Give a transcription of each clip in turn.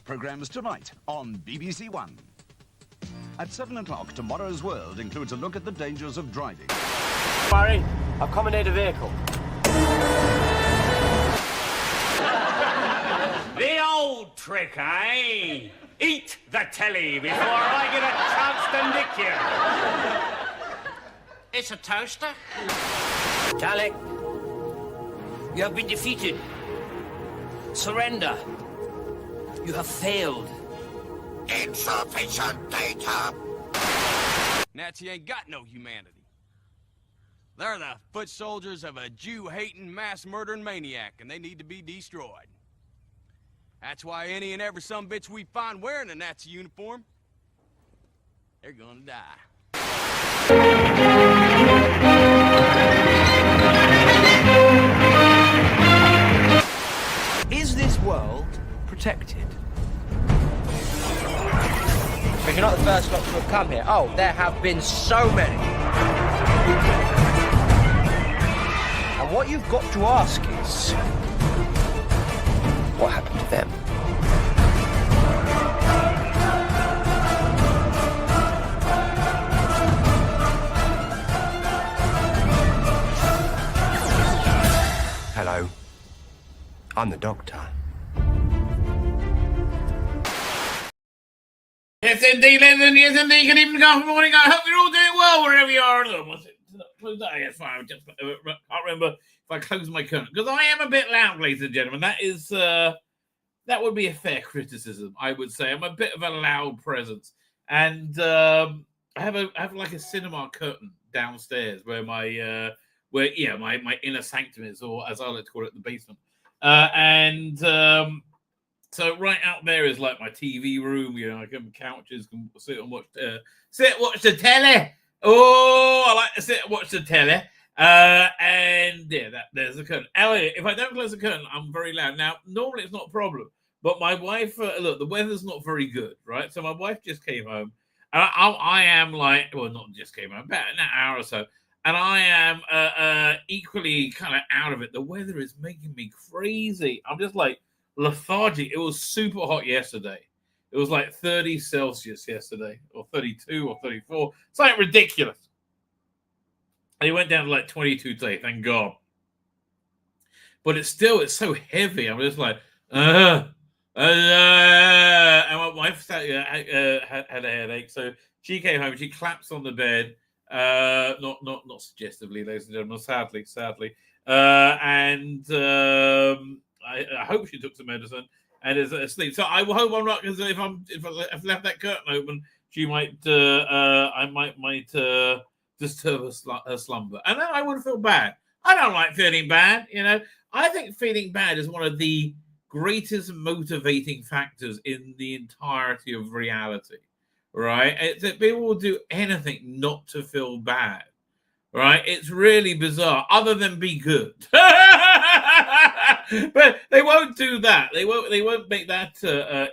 Programmes tonight on BBC One. At 7 o'clock, Tomorrow's World includes a look at the dangers of driving. Barry, I've commandeered a vehicle. The old trick, eh? Eat the telly before I get a chance to nick you. It's a toaster. Dalek, you have been defeated. Surrender. You have failed. Insufficient data. Nazi ain't got no humanity. They're the foot soldiers of a Jew-hating, mass-murdering maniac, and they need to be destroyed. That's why any and every sumbitch we find wearing a Nazi uniform, they're gonna die. Is this world protected? But you're not the first lot to have come here. Oh, there have been so many. And what you've got to ask is, what happened to them? Hello. I'm the doctor. Yes, indeed, London. Yes, indeed. Good evening, good morning. I hope you're all doing well wherever you are. Was it close? Yes, fine. I just can't remember if I closed my curtain because I am a bit loud, ladies and gentlemen. That is that would be a fair criticism, I would say. I'm a bit of a loud presence, and I have like a cinema curtain downstairs where my my inner sanctum is, or as I like to call it, the basement. So right out there is like my TV room. You know, I can couches, can sit and watch the telly. Oh, I like to sit and watch the telly. And yeah, there's the curtain. Elliot, if I don't close the curtain, I'm very loud. Now, normally it's not a problem, but my wife, look, the weather's not very good, right? So my wife just came home. And I am like, well, not just came home, about an hour or so. And I am equally kind of out of it. The weather is making me crazy. I'm just like lethargic. It was super hot yesterday. It was like 30 Celsius yesterday, or 32 or 34. It's like ridiculous. And it went down to like 22 today, thank God. But it's so heavy. I'm just like, and my wife had a headache. So she came home, she collapsed on the bed. Not suggestively, ladies and gentlemen, sadly. I hope she took some medicine and is asleep. So I hope I'm not, because if I've left that curtain open, she might I might disturb her slumber, and then I would feel bad. I don't like feeling bad, you know. I think feeling bad is one of the greatest motivating factors in the entirety of reality. Right? It's that people will do anything not to feel bad. Right? It's really bizarre, other than be good. But they won't do that. They won't make that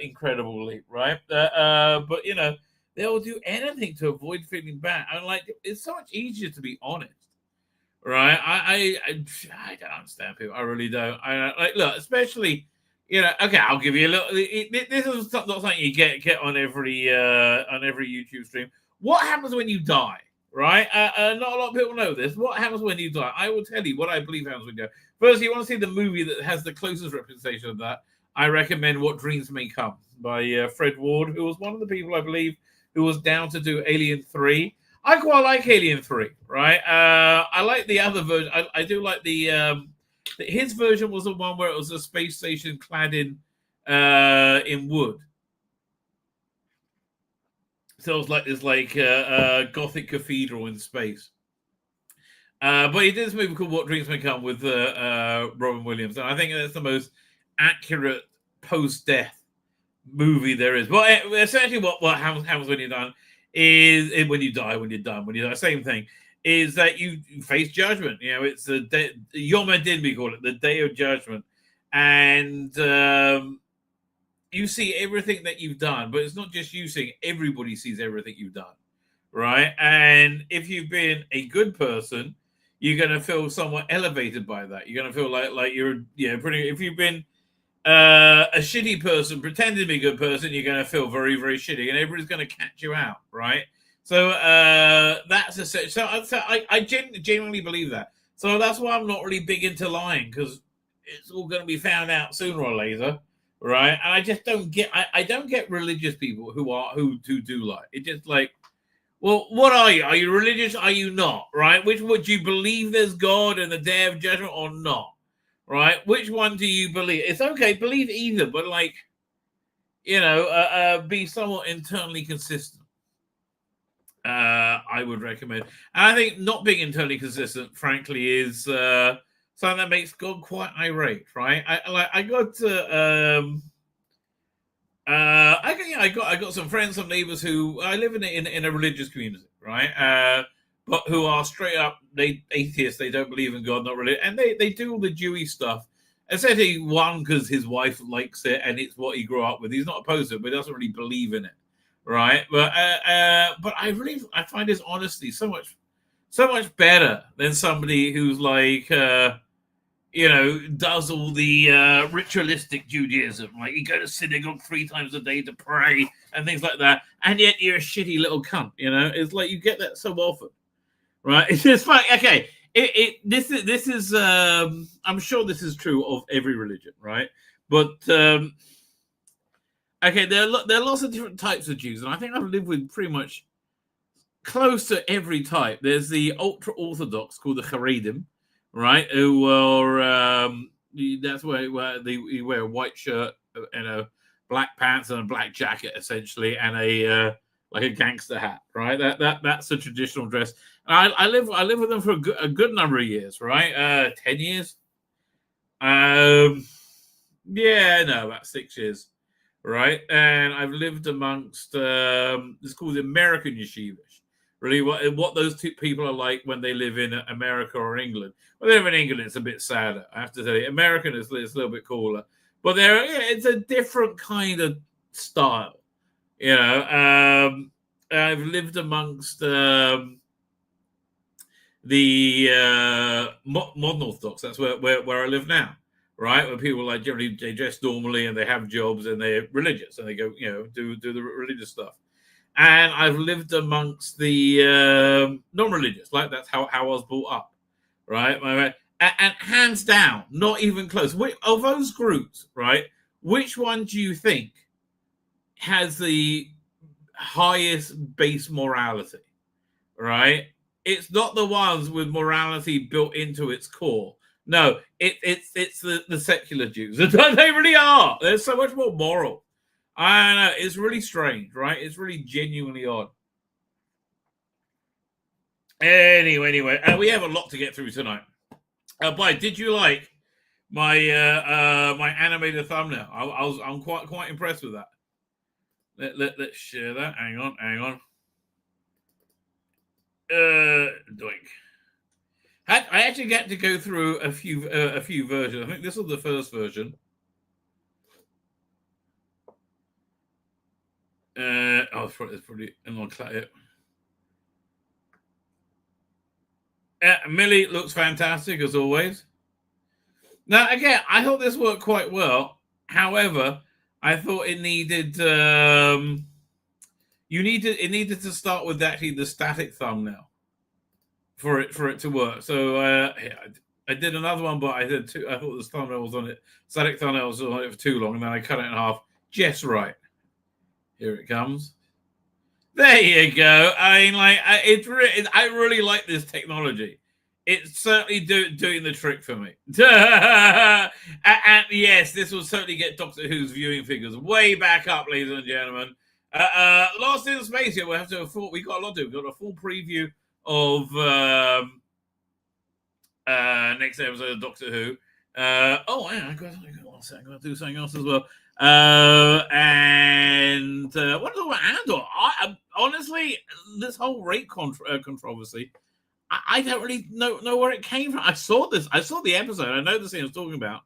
incredible leap, right? But you know, they'll do anything to avoid feeling bad. I'm like, it's so much easier to be honest. Right? I don't understand people. I really don't. I like, look, especially, you know, okay, I'll give you a little. This is not something you get on every YouTube stream. What happens when you die? Right? Not a lot of people know this. What happens when you die? I will tell you what I believe happens when you die. First, you want to see the movie that has the closest representation of that. I recommend What Dreams May Come by Fred Ward, who was one of the people, I believe, who was down to do Alien 3. I quite like Alien 3, right? I like the other version. I do like his version was the one where it was a space station clad in wood. So it was like this Gothic cathedral in space. But he did this movie called What Dreams May Come with Robin Williams. And I think that's the most accurate post-death movie there is. Well, essentially what happens when you're done is when you're done. Same thing. Is that you face judgment. You know, it's the Yom Adin, we call it, the day of judgment. And you see everything that you've done, but it's not just you seeing, everybody sees everything you've done, right? And if you've been a good person, you're going to feel somewhat elevated by that. You're going to feel like you're, pretty, if you've been a shitty person, pretending to be a good person, you're going to feel very, very shitty, and everybody's going to catch you out, right? So that's I genuinely believe that. So that's why I'm not really big into lying, because it's all going to be found out sooner or later, right? And I just don't get. I don't get religious people who do lie. It's just like, well, what are you? Are you religious? Are you not? Right? Which would you believe there's God and the day of judgment or not? Right? Which one do you believe? It's okay, believe either, but like, be somewhat internally consistent. I would recommend. And I think not being internally consistent, frankly, is something that makes God quite irate, right? I got some friends, some neighbors who I live in a religious community, right? But who are straight up atheists. They don't believe in God, not really, and they do all the Jewy stuff. Essentially, one, because his wife likes it and it's what he grew up with. He's not opposed to it, but he doesn't really believe in it. Right, but I find his honesty so much better than somebody who's like does all the ritualistic Judaism, like you go to synagogue 3 times a day to pray and things like that, and yet you're a shitty little cunt. It's like you get that so often, right? It's just like, okay, this is I'm sure this is true of every religion, right? But okay, there are lots of different types of Jews, and I think I've lived with pretty much close to every type. There's the ultra-Orthodox called the Haredim, right? Who are, that's where they wear a white shirt and a black pants and a black jacket, essentially, and a like a gangster hat, right? That's the traditional dress. And I live with them for a good number of years, right? 10 years? About 6 years. Right, and I've lived amongst it's called American yeshivas. Really, what those two people are like when they live in America or England. When they live in England, it's a bit sadder. I have to tell you, American is a little bit cooler, but it's a different kind of style. I've lived amongst the modern Orthodox. That's where I live now. Right, where people like generally they dress normally and they have jobs and they're religious and they go, do the religious stuff. And I've lived amongst the non-religious, like that's how I was brought up, right? And hands down, not even close. Of those groups, right? Which one do you think has the highest base morality? Right? It's not the ones with morality built into its core. No, it's the secular Jews. They really are. They're so much more moral. I know. It's really strange, right? It's really genuinely odd. Anyway, we have a lot to get through tonight. But did you like my my animated thumbnail? I'm quite impressed with that. Let's share that. Hang on. Doink. I actually get to go through a few versions. I think this was the first version. It's probably Millie looks fantastic as always. Now again, I thought this worked quite well. However, I thought it needed it needed to start with actually the static thumbnail for it to work. So I did another one, but I did two. I thought the thumbnail was on it. Static thumbnail was on it for too long, and then I cut it in half just right. Here it comes. There you go. I mean, like I really like this technology. It's certainly doing the trick for me. And yes, this will certainly get Doctor Who's viewing figures way back up, ladies and gentlemen. Lost in Space here. We have to we got a lot to do. We've got a full preview of next episode of Doctor Who. I got one second. I'm going to do something else as well. And what about Andor? Honestly, this whole rate controversy, I don't really know where it came from. I saw the episode. I know the scene I was talking about.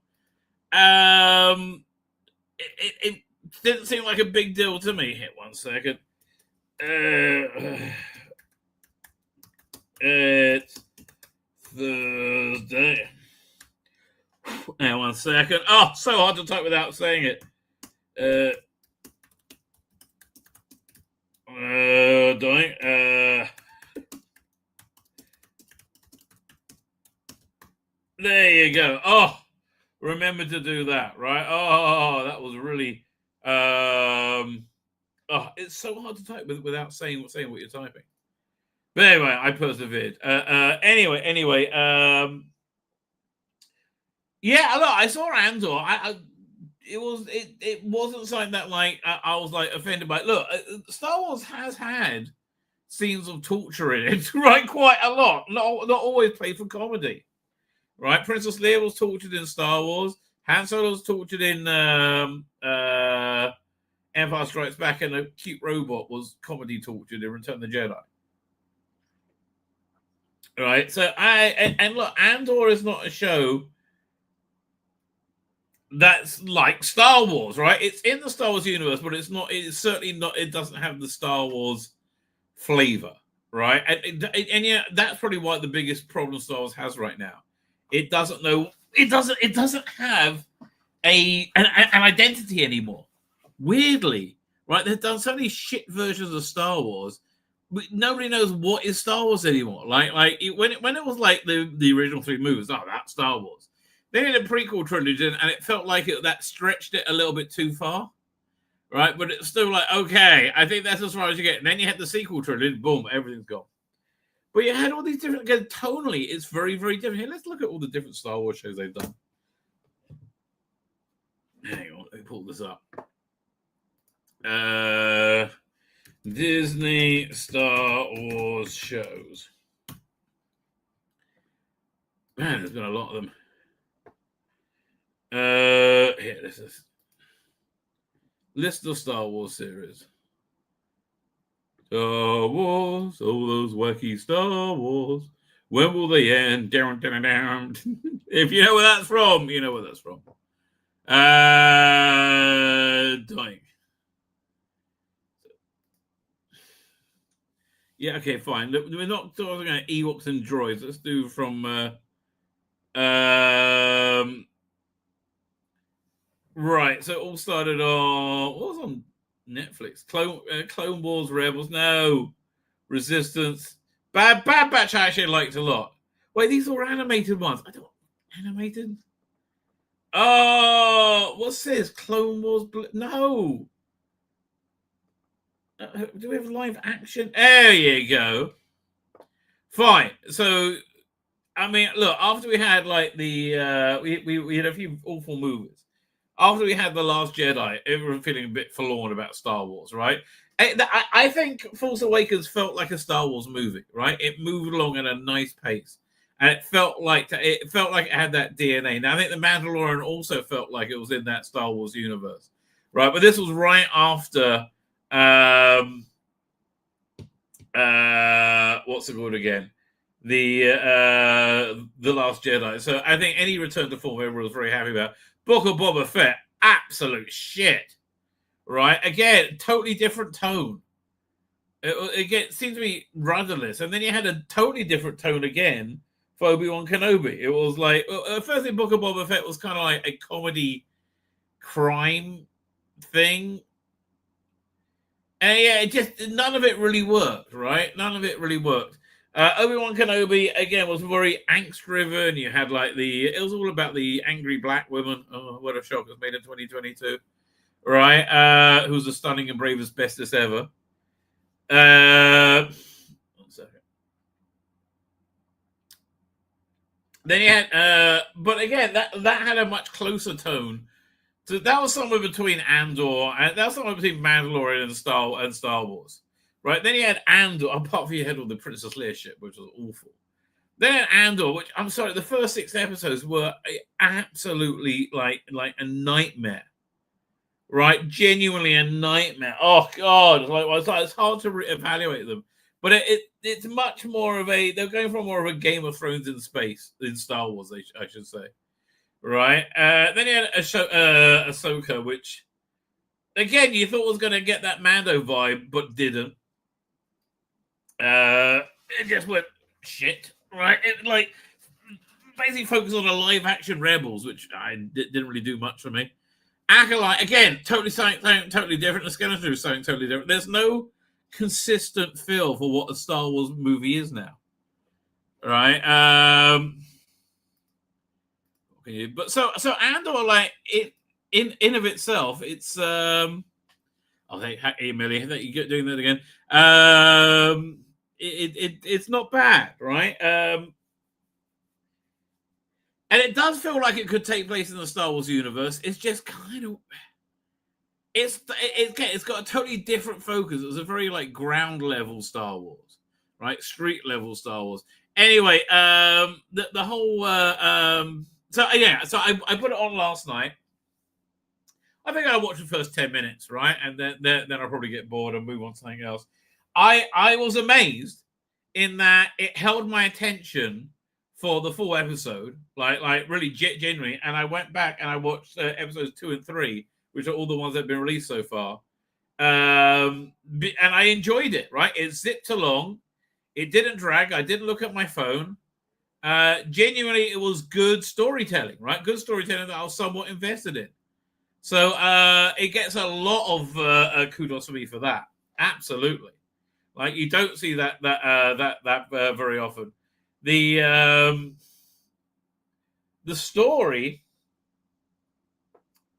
didn't seem like a big deal to me. Hit 1 second. It's Thursday. Hang 1 second. Oh, so hard to type without saying it. There you go. Oh, remember to do that, right? Oh, that was really. It's so hard to type without saying what you're typing. But anyway, I persevered. Anyway. Yeah, look, I saw Andor. It wasn't something that like I was like offended by. Look, Star Wars has had scenes of torture in it, right? Quite a lot. Not always played for comedy, right? Princess Leia was tortured in Star Wars. Han Solo was tortured in Empire Strikes Back, and a cute robot was comedy tortured in Return of the Jedi. Right. So and look, Andor is not a show that's like Star Wars, right? It's in the Star Wars universe, but it's not. It's certainly not. It doesn't have the Star Wars flavor, right? And yeah, that's probably why the biggest problem Star Wars has right now. It doesn't know. It doesn't have an identity anymore. Weirdly, right? They've done so many shit versions of Star Wars. Nobody knows what is Star Wars anymore. When it was like the original 3 movies, that's Star Wars. They did a prequel trilogy, and it felt like that stretched it a little bit too far, right? But it's still like, okay, I think that's as far as you get. And then you had the sequel trilogy, boom, everything's gone. But you had all these different, again, tonally, it's very, very different. Here, let's look at all the different Star Wars shows they've done. Hang on, let me pull this up. Disney Star Wars shows. Man, there's been a lot of them. Here, this is list of Star Wars series. Star Wars, all those wacky Star Wars. When will they end? Down, down, down. If you know where that's from, you know where that's from. Dying. Yeah, okay, fine. Look, we're not talking about Ewoks and droids. Let's do from right. So it all started on what was on Netflix? Clone Wars, Rebels, no, Resistance. Bad Batch I actually liked a lot. Wait, these are animated ones. I don't animated. Oh, what's this? Clone Wars? No. Do we have live action? There you go. Fine. So, I mean, look. After we had like the we had a few awful movies. After we had The Last Jedi, everyone feeling a bit forlorn about Star Wars, right? I think Force Awakens felt like a Star Wars movie, right? It moved along at a nice pace, and it felt like it had that DNA. Now, I think The Mandalorian also felt like it was in that Star Wars universe, right? But this was right after what's it called again? The Last Jedi. So I think any return to form everyone was very happy about. Book of Boba Fett, absolute shit. Right? Again, totally different tone. It seemed to be rudderless. And then you had a totally different tone again for Obi-Wan Kenobi. It was like, firstly, Book of Boba Fett was kind of like a comedy crime thing. And yeah, it just, none of it really worked, right? None of it really worked. Obi-Wan Kenobi, again, was very angst-driven. You had like it was all about the angry black woman. Oh, what a shock. It was made in 2022. Right? Who's the stunning and bravest, bestest ever. 1 second. Then you had, but again, that had a much closer tone. So that was somewhere between Andor, and that was somewhere between Mandalorian and Star Wars. Right, then you had Andor, apart from you had all the Princess Leia shit, which was awful. Then Andor, which I'm sorry, the first 6 episodes were absolutely like a nightmare. Right, genuinely a nightmare. Oh God, it's hard to evaluate them, but it's much more of they're going for more of a Game of Thrones in space in Star Wars, I should say. Right, then you had Ahsoka, which. again, you thought was going to get that Mando vibe, but didn't. It just went shit, right? It like basically focused on a live action Rebels, which didn't really do much for me. Acolyte, again, totally something totally different. The Skeleton is something totally different. There's no consistent feel for what a Star Wars movie is now, right? But so Andor, like it in of itself, it's oh hey Millie, you get doing that again. It's not bad, right? And it does feel like it could take place in the Star Wars universe. It's just kind of it's got a totally different focus. It was a very like ground level Star Wars, right? Street level Star Wars. Anyway, the whole so I put it on last night. I think I'll watch the first 10 minutes, right? And then I'll probably get bored and move on to something else. I was amazed in that it held my attention for the full episode, like really genuinely. And I went back and I watched episodes 2 and 3, which are all the ones that have been released so far. And I enjoyed it, right? It zipped along. It didn't drag. I didn't look at my phone. Genuinely, it was good storytelling, right? Good storytelling that I was somewhat invested in. So it gets a lot of kudos for me for that. Absolutely. Like you don't see that very often. The story,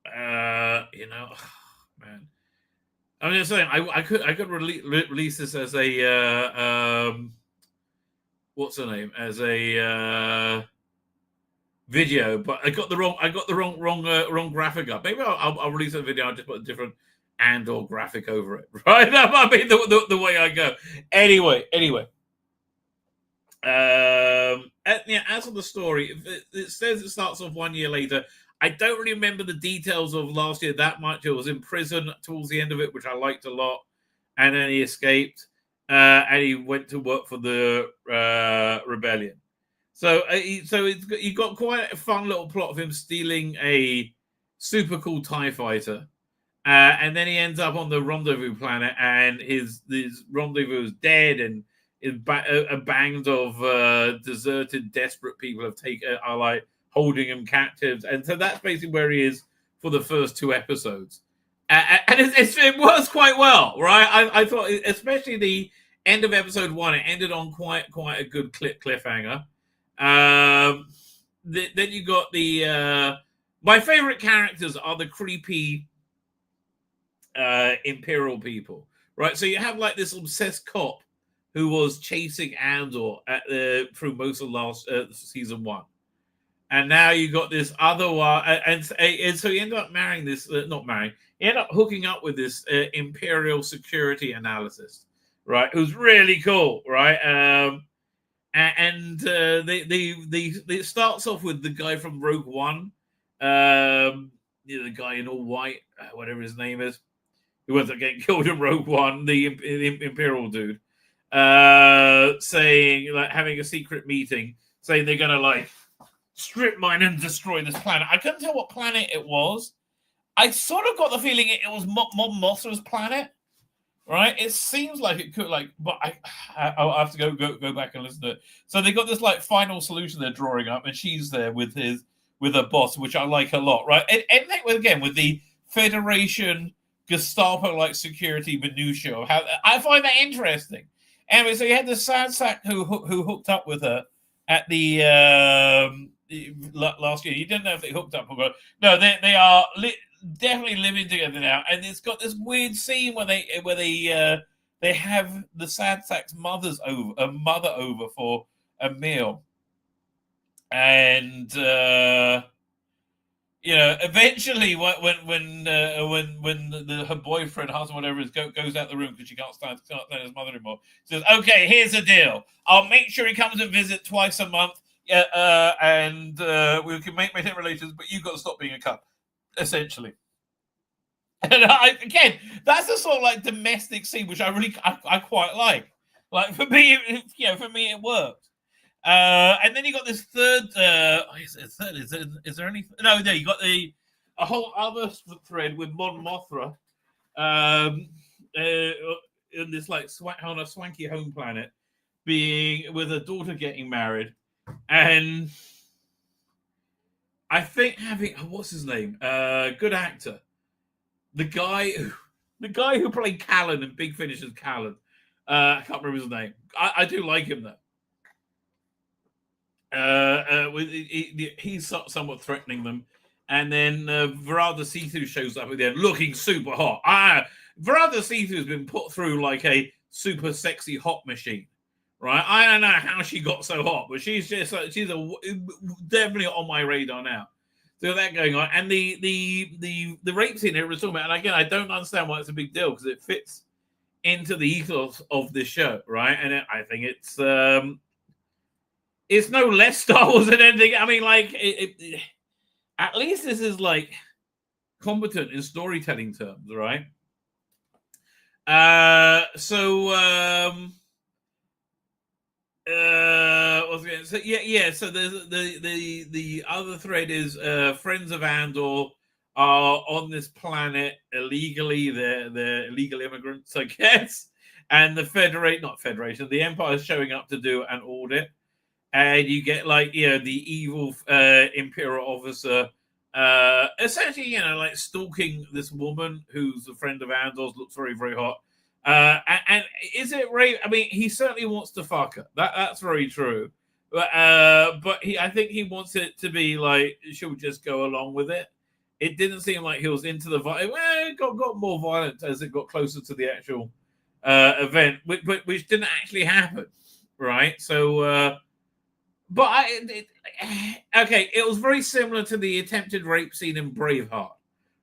man. I'm just saying, I could release this as a what's the name, as a video, but I got the wrong graphic up. Maybe I'll release a video. I'll just put a different Andor graphic over it, right? That might be the way I go. Anyway. As for the story, it says it starts off 1 year later. I don't really remember the details of last year that much. It was in prison towards the end of it, which I liked a lot, and then he escaped, and he went to work for the rebellion. So you got quite a fun little plot of him stealing a super cool TIE fighter, and then he ends up on the rendezvous planet, and his rendezvous is dead, and a band of deserted, desperate people are like holding him captives, and so that's basically where he is for the first 2 episodes, and it works quite well, right? I thought, especially the end of episode 1, it ended on quite a good cliffhanger. Then you got the my favorite characters are the creepy Imperial people, right? So you have like this obsessed cop who was chasing Andor through most of last season 1, and now you got this other one, and so you end up marrying this, not marrying, you end up hooking up with this Imperial security analyst, right? Who's really cool, right? And they starts off with the guy from Rogue One, the guy in all white, whatever his name is, who ends up getting killed in Rogue One, the Imperial dude, saying, like, having a secret meeting, saying they're gonna like strip mine and destroy this planet. I couldn't tell what planet it was. I sort of got the feeling it was Mon Mothra's planet. Right, it seems like it could, like, but I'll have to go back and listen to it. So they got this like final solution they're drawing up, and she's there with her boss, which I like a lot, right? And again with the Federation Gestapo like security minutiae of how I find that interesting. Anyway, so you had the sad sack who hooked up with her at the last year. You didn't know if they hooked up or not. No, they are definitely living together now, and it's got this weird scene where they have the sad sack's mother over for a meal, and eventually when her boyfriend, husband, whatever it is, goes out the room because she can't stand his mother anymore, says, "Okay, here's the deal. I'll make sure he comes and visit twice a month, and we can maintain relations, but you've got to stop being a cunt." Essentially, and again, that's a sort of like domestic scene, which I quite like. Like for me, it worked. And then you got this third. Is there any? No, you got a whole other thread with Mon Mothra, in this like on a swanky home planet, being with a daughter getting married, and I think having what's his name, good actor, the guy who played Callan in Big Finish as Callan. I can't remember his name. I do like him though. He's somewhat threatening them, and then Verada Sethu shows up at the end, looking super hot. Verada Sethu has been put through like a super sexy hot machine, right? I don't know how she got so hot, but she's definitely on my radar now. So that going on, and the rape scene here we're talking about, and again, I don't understand why it's a big deal because it fits into the ethos of this show, right? And I think it's no less Star Wars than anything. I mean, like, at least this is like competent in storytelling terms, right? So So there's the other thread is friends of Andor are on this planet illegally. They're illegal immigrants, I guess. And the the Empire is showing up to do an audit. And you get like, the evil Imperial officer essentially, like stalking this woman who's a friend of Andor's, looks very, very hot. And is it rape? I mean, he certainly wants to fuck her. That's very true. But I think he wants it to be like she'll just go along with it. It didn't seem like he was into the violence. Well, it got more violent as it got closer to the actual event, which didn't actually happen, right? So, it was very similar to the attempted rape scene in Braveheart,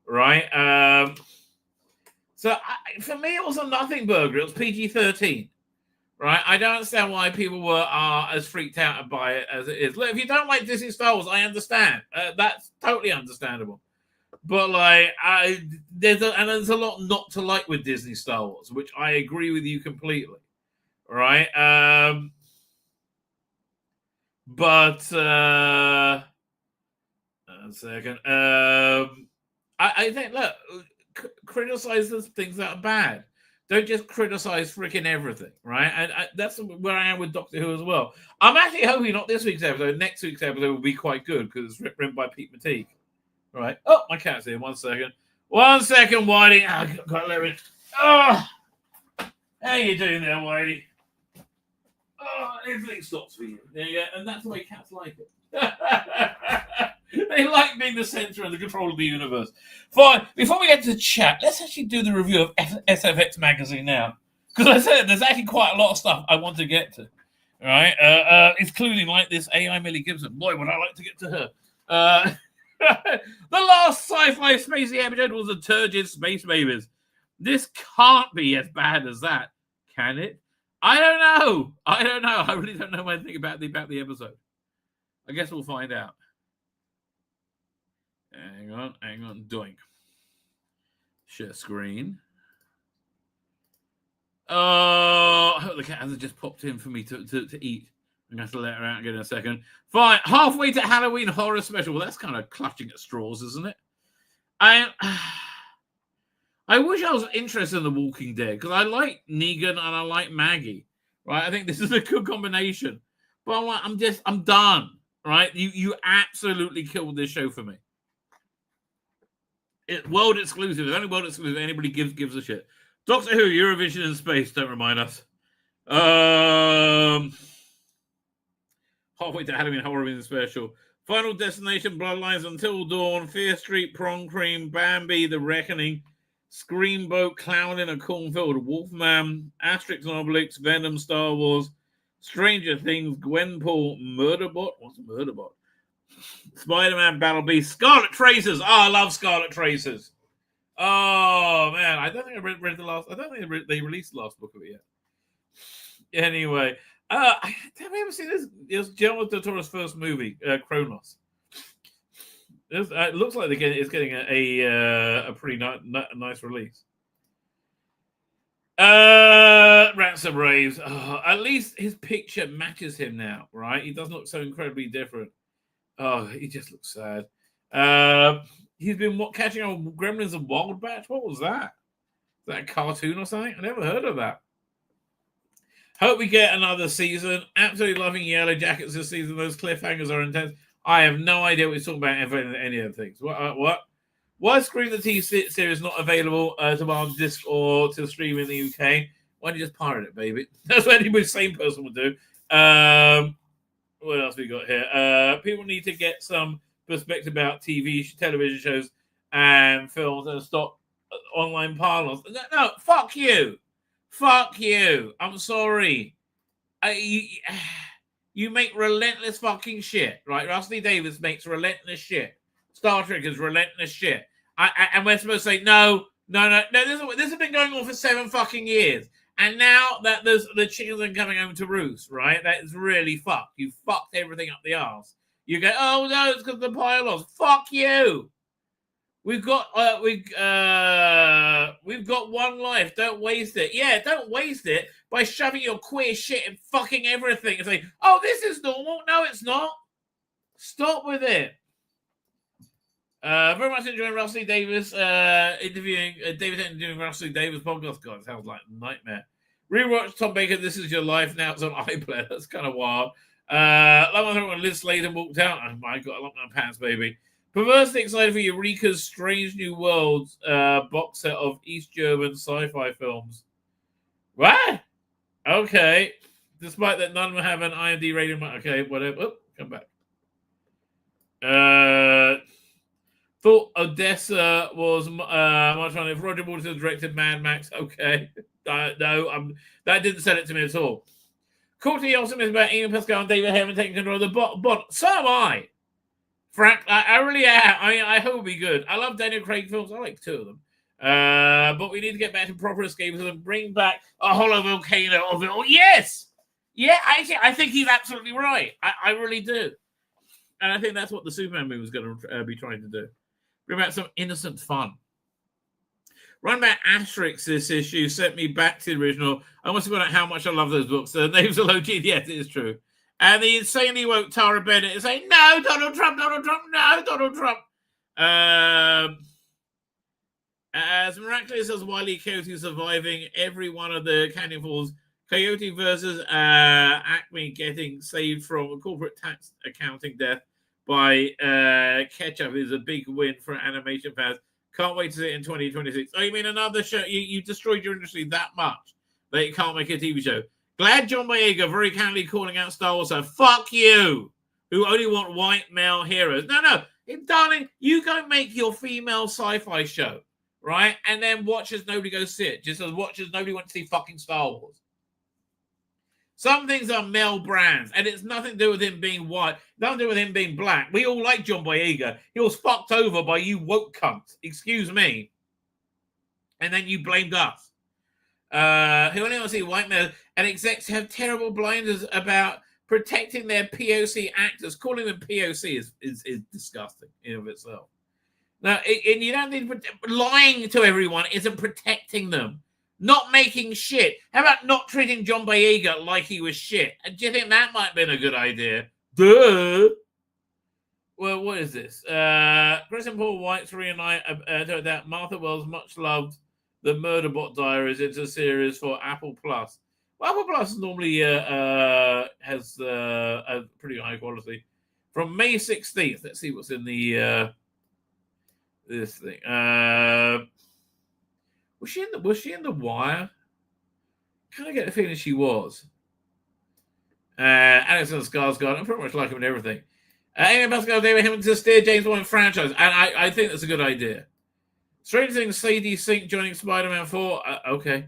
right? For me, it was a nothing burger. It was PG-13, right? I don't understand why people are as freaked out by it as it is. Look, if you don't like Disney Star Wars, I understand. That's totally understandable. But there's a lot not to like with Disney Star Wars, which I agree with you completely, right? A second. I think, look, criticize the things that are bad. Don't just criticize freaking everything, right? And that's where I am with Doctor Who as well. I'm actually hoping not this week's episode. Next week's episode will be quite good because it's written by Pete Mateague, right? Oh, my cat's here. 1 second. 1 second, Whitey. Got let me. Oh, how you doing there, Whitey? Oh, everything stops for you. There you go. And that's the way cats like it. They like being the center and the control of the universe. Fine. Before we get to the chat, let's actually do the review of SFX magazine now. Because I said there's actually quite a lot of stuff I want to get to. All right. Including like this AI Millie Gibson. Boy, would I like to get to her. The last sci-fi spacey episode was the Turgid Space Babies. This can't be as bad as that, can it? I don't know. I really don't know anything about the episode. I guess we'll find out. Hang on. Doink. Share screen. Oh, I hope the cat hasn't just popped in for me to eat. I'm going to have to let her out again in a second. Fine. Halfway to Halloween horror special. Well, that's kind of clutching at straws, isn't it? I wish I was interested in The Walking Dead because I like Negan and I like Maggie. Right? I think this is a good combination. But I'm done. Right? You absolutely killed this show for me. World exclusive. It's only world exclusive. Anybody gives a shit. Doctor Who, Eurovision in space. Don't remind us. Halfway to Halloween Horror special. Final Destination, Bloodlines, Until Dawn, Fear Street, Prom Cream, Bambi, The Reckoning, Screamboat, Clown in a Cornfield, Wolfman, Asterix and Obelix, Venom, Star Wars, Stranger Things, Gwenpool, Murderbot. What's Murderbot? Spider-Man, Battle Beast, Scarlet Tracers. Oh, I love Scarlet Tracers. Oh man, I don't think I read the last. I don't think they released the last book of it yet. Anyway, have you ever seen this? It's Guillermo del Toro's first movie, Kronos. It looks like it's getting a pretty nice release. Ransom Raves. Oh, at least his picture matches him now, right? He doesn't look so incredibly different. Oh, he just looks sad. He's been catching on Gremlins and Wild Batch. What was that? that a cartoon or something? I never heard of that. Hope we get another season. Absolutely loving Yellow Jackets this season. Those cliffhangers are intense. I have no idea what he's talking about any of the things. What? Why is Scream the TV series not available to buy on disc or to stream in the UK? Why don't you just pirate it, baby? That's what any sane person would do. What else we got here? People need to get some perspective about television shows and films and stop online parlance. No, fuck you. Fuck you. I'm sorry. You make relentless fucking shit, right? Rusty Davis makes relentless shit. Star Trek is relentless shit. And we're supposed to say, no. This has been going on for 7 fucking years. And now that there's the chickens are coming home to roost, right? That is really fucked. You fucked everything up the arse. You go, oh no, it's because of the pylons. Fuck you. We've got one life. Don't waste it. Yeah, don't waste it by shoving your queer shit and fucking everything and saying, oh, this is normal. No, it's not. Stop with it. Very much enjoying Russell Davis interviewing Russell Davis podcast. God, it sounds like a nightmare. Rewatch Tom Baker, This Is Your Life. Now it's on iPlayer. That's kind of wild. Like when Liz Sladen walked out. Oh my God, I love my pants, baby. Perversely excited for Eureka's Strange New Worlds box set of East German sci-fi films. What? Okay. Despite that none of them have an IMDb rating. Okay, whatever. Oh, come back. Thought Odessa was much fun. If Roger Waters directed Mad Max, okay. No, that didn't sell it to me at all. Courtney also is about Ian Pascal and David Hammond taking control of the bot. So am I. Frank, I really am. I mean, I hope it'll be good. I love Daniel Craig films. I like 2 of them. But we need to get back to proper escapism and bring back a hollow volcano of it all. Yes! Yeah, I think he's absolutely right. I really do. And I think that's what the Superman movie is going to be trying to do. Bring back some innocent fun. Run back Asterix this issue sent me back to the original. I must have got out how much I love those books. The names are low G. Yes, it is true. And the insanely woke Tara Bennett is saying, no, Donald Trump, no, Donald Trump. As miraculous as Wile E. Coyote surviving every one of the Canyon Falls, Coyote versus Acme getting saved from a corporate tax accounting death by Ketchup is a big win for animation fans. Can't wait to see it in 2026. Oh, you mean another show? You destroyed your industry that much that you can't make a TV show. Glad John Boyega very kindly calling out Star Wars. So fuck you, who only want white male heroes. No, darling, you go make your female sci-fi show, right? And then watch as nobody goes see it. Just as watch as nobody wants to see fucking Star Wars. Some things are male brands, and it's nothing to do with him being white, nothing to do with him being black. We all like John Boyega. He was fucked over by you woke cunts. Excuse me. And then you blamed us. Who only want to see white males and execs have terrible blinders about protecting their POC actors. Calling them POC is disgusting in of itself. Now, and you don't need to, lying to everyone isn't protecting them. Not making shit. How about not treating John Boyega like he was shit? Do you think that might have been a good idea? Duh. Well, what is this? Chris and Paul White's reunite that Martha Wells much loved the Murderbot Diaries. It's a series for Apple Plus. Well, Apple Plus normally has a pretty high quality. From May 16th. Let's see what's in the this thing. Was she in the Wire? Kind of get the feeling she was. Alexander Skarsgård. I pretty much like him and everything. Amy Pascal, David Hammond to steer James Bond franchise, and I think that's a good idea. Strange Things, Sadie Sink joining Spider-Man 4. Okay.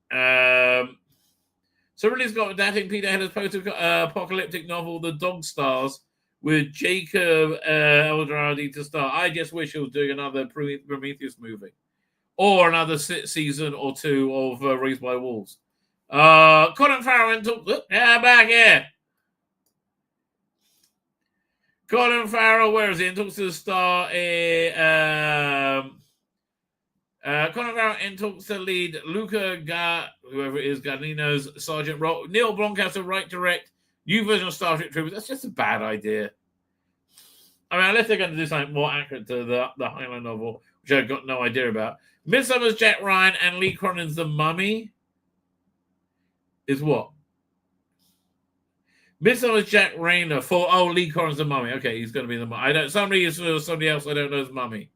So Ridley's got adapting Peter Heller's post-apocalyptic novel, The Dog Stars, with Jacob Elordi to star. I just wish he was doing another Prometheus movie. Or another season or 2 of Raised by Wolves. Colin Farrell back here. Colin Farrell, where is he? And talks to the star. Colin Farrell and talks to lead Luca whoever it is, Gardino's Sergeant Rock. Neil Blomkamp to write direct new version of Star Trek Troopers. That's just a bad idea. I mean, unless they're going to do something more accurate to the Heinlein novel, which I've got no idea about. Midsummer's Jack Ryan and Lee Cronin's The Mummy is what? Midsummer's Jack Rayner for Lee Cronin's The Mummy. Okay, he's going to be the mummy. I don't. Somebody else. I don't know is Mummy.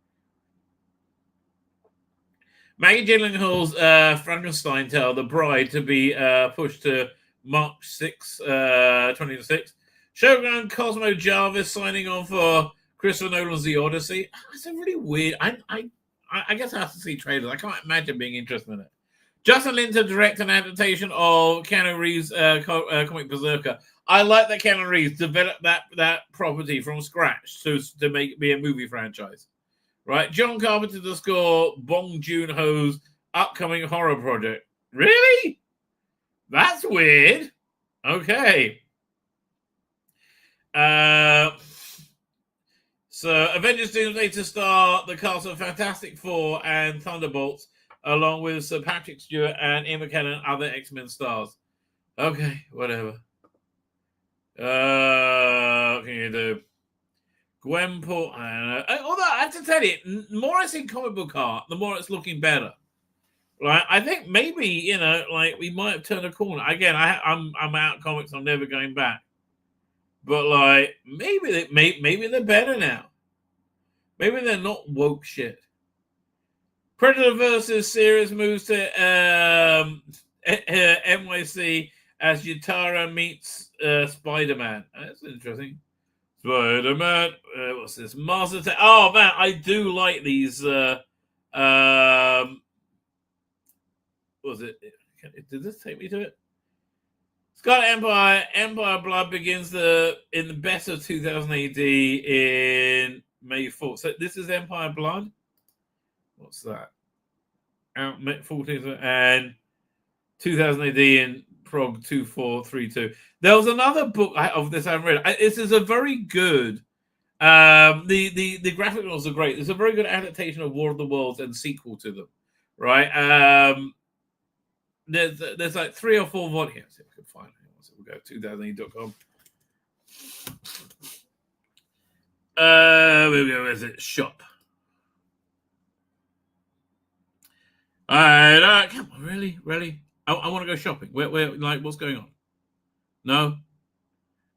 Maggie Gyllenhaal's Frankenstein tale, The Bride, to be pushed to March 6, 2026. Showrunner Cosmo Jarvis signing on for Christopher Nolan's The Odyssey. It's a really weird. I guess I have to see trailers. I can't imagine being interested in it. Justin Lin to direct an adaptation of Keanu Reeves' comic Berserker. I like that Keanu Reeves developed that property from scratch to make be a movie franchise. Right? John Carpenter to score Bong Joon-ho's upcoming horror project. Really? That's weird. Okay. So Avengers Doomsday to star the cast of Fantastic Four and Thunderbolts, along with Sir Patrick Stewart and Ian McKellen and other X-Men stars. Okay, whatever. What can you do? Gwenpool. Although I have to tell you, the more I see comic book art, the more it's looking better. Right? I think maybe we might have turned a corner. Again, I'm out of comics. I'm never going back. But maybe they're better now. Maybe they're not woke shit. Predator versus series moves to NYC as Yutara meets Spider-Man. That's interesting. Spider-Man. What's this? Master Tech. Oh man, I do like these. What was it? Did this take me to it? Scarlet Empire Blood begins in the best of 2000 AD in May 4th. So this is Empire Blood. What's that? Out May 14th and 2000 AD in Prague 2432. There was another book of this I haven't read. This is a very good. The graphic novels are great. It's a very good adaptation of War of the Worlds and sequel to them, right? There's like 3 or 4 volumes. Let's see if I can find it. We'll go 2000.com. We'll go. Where's it? Shop. All right, come on, really? I want to go shopping. Where, what's going on? No.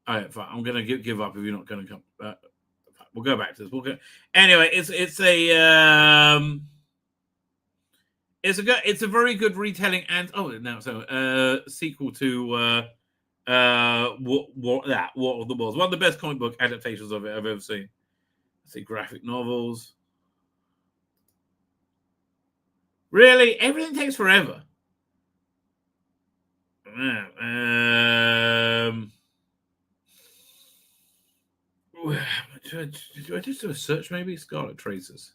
All right, fine. I'm gonna give up if you're not going to come. We'll go back to this. We'll go. Anyway, it's a very good retelling and sequel to War of the Worlds. One of the best comic book adaptations of it I've ever seen. Let's see, graphic novels. Really, everything takes forever. Do I just do a search? Maybe Scarlet Traces.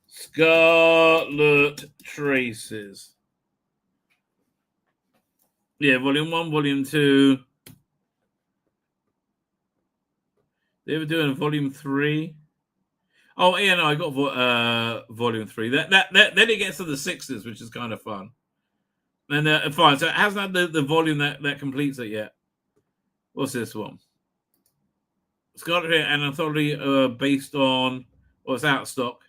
Scarlet Traces. Yeah, Volume 1, Volume 2. They ever doing Volume 3? Oh, yeah, no, I got Volume 3. Then it gets to the 60s, which is kind of fun. And fine, so it hasn't had the volume that completes it yet. What's this one? Scarlet Traces, an anthology based on what's out of stock.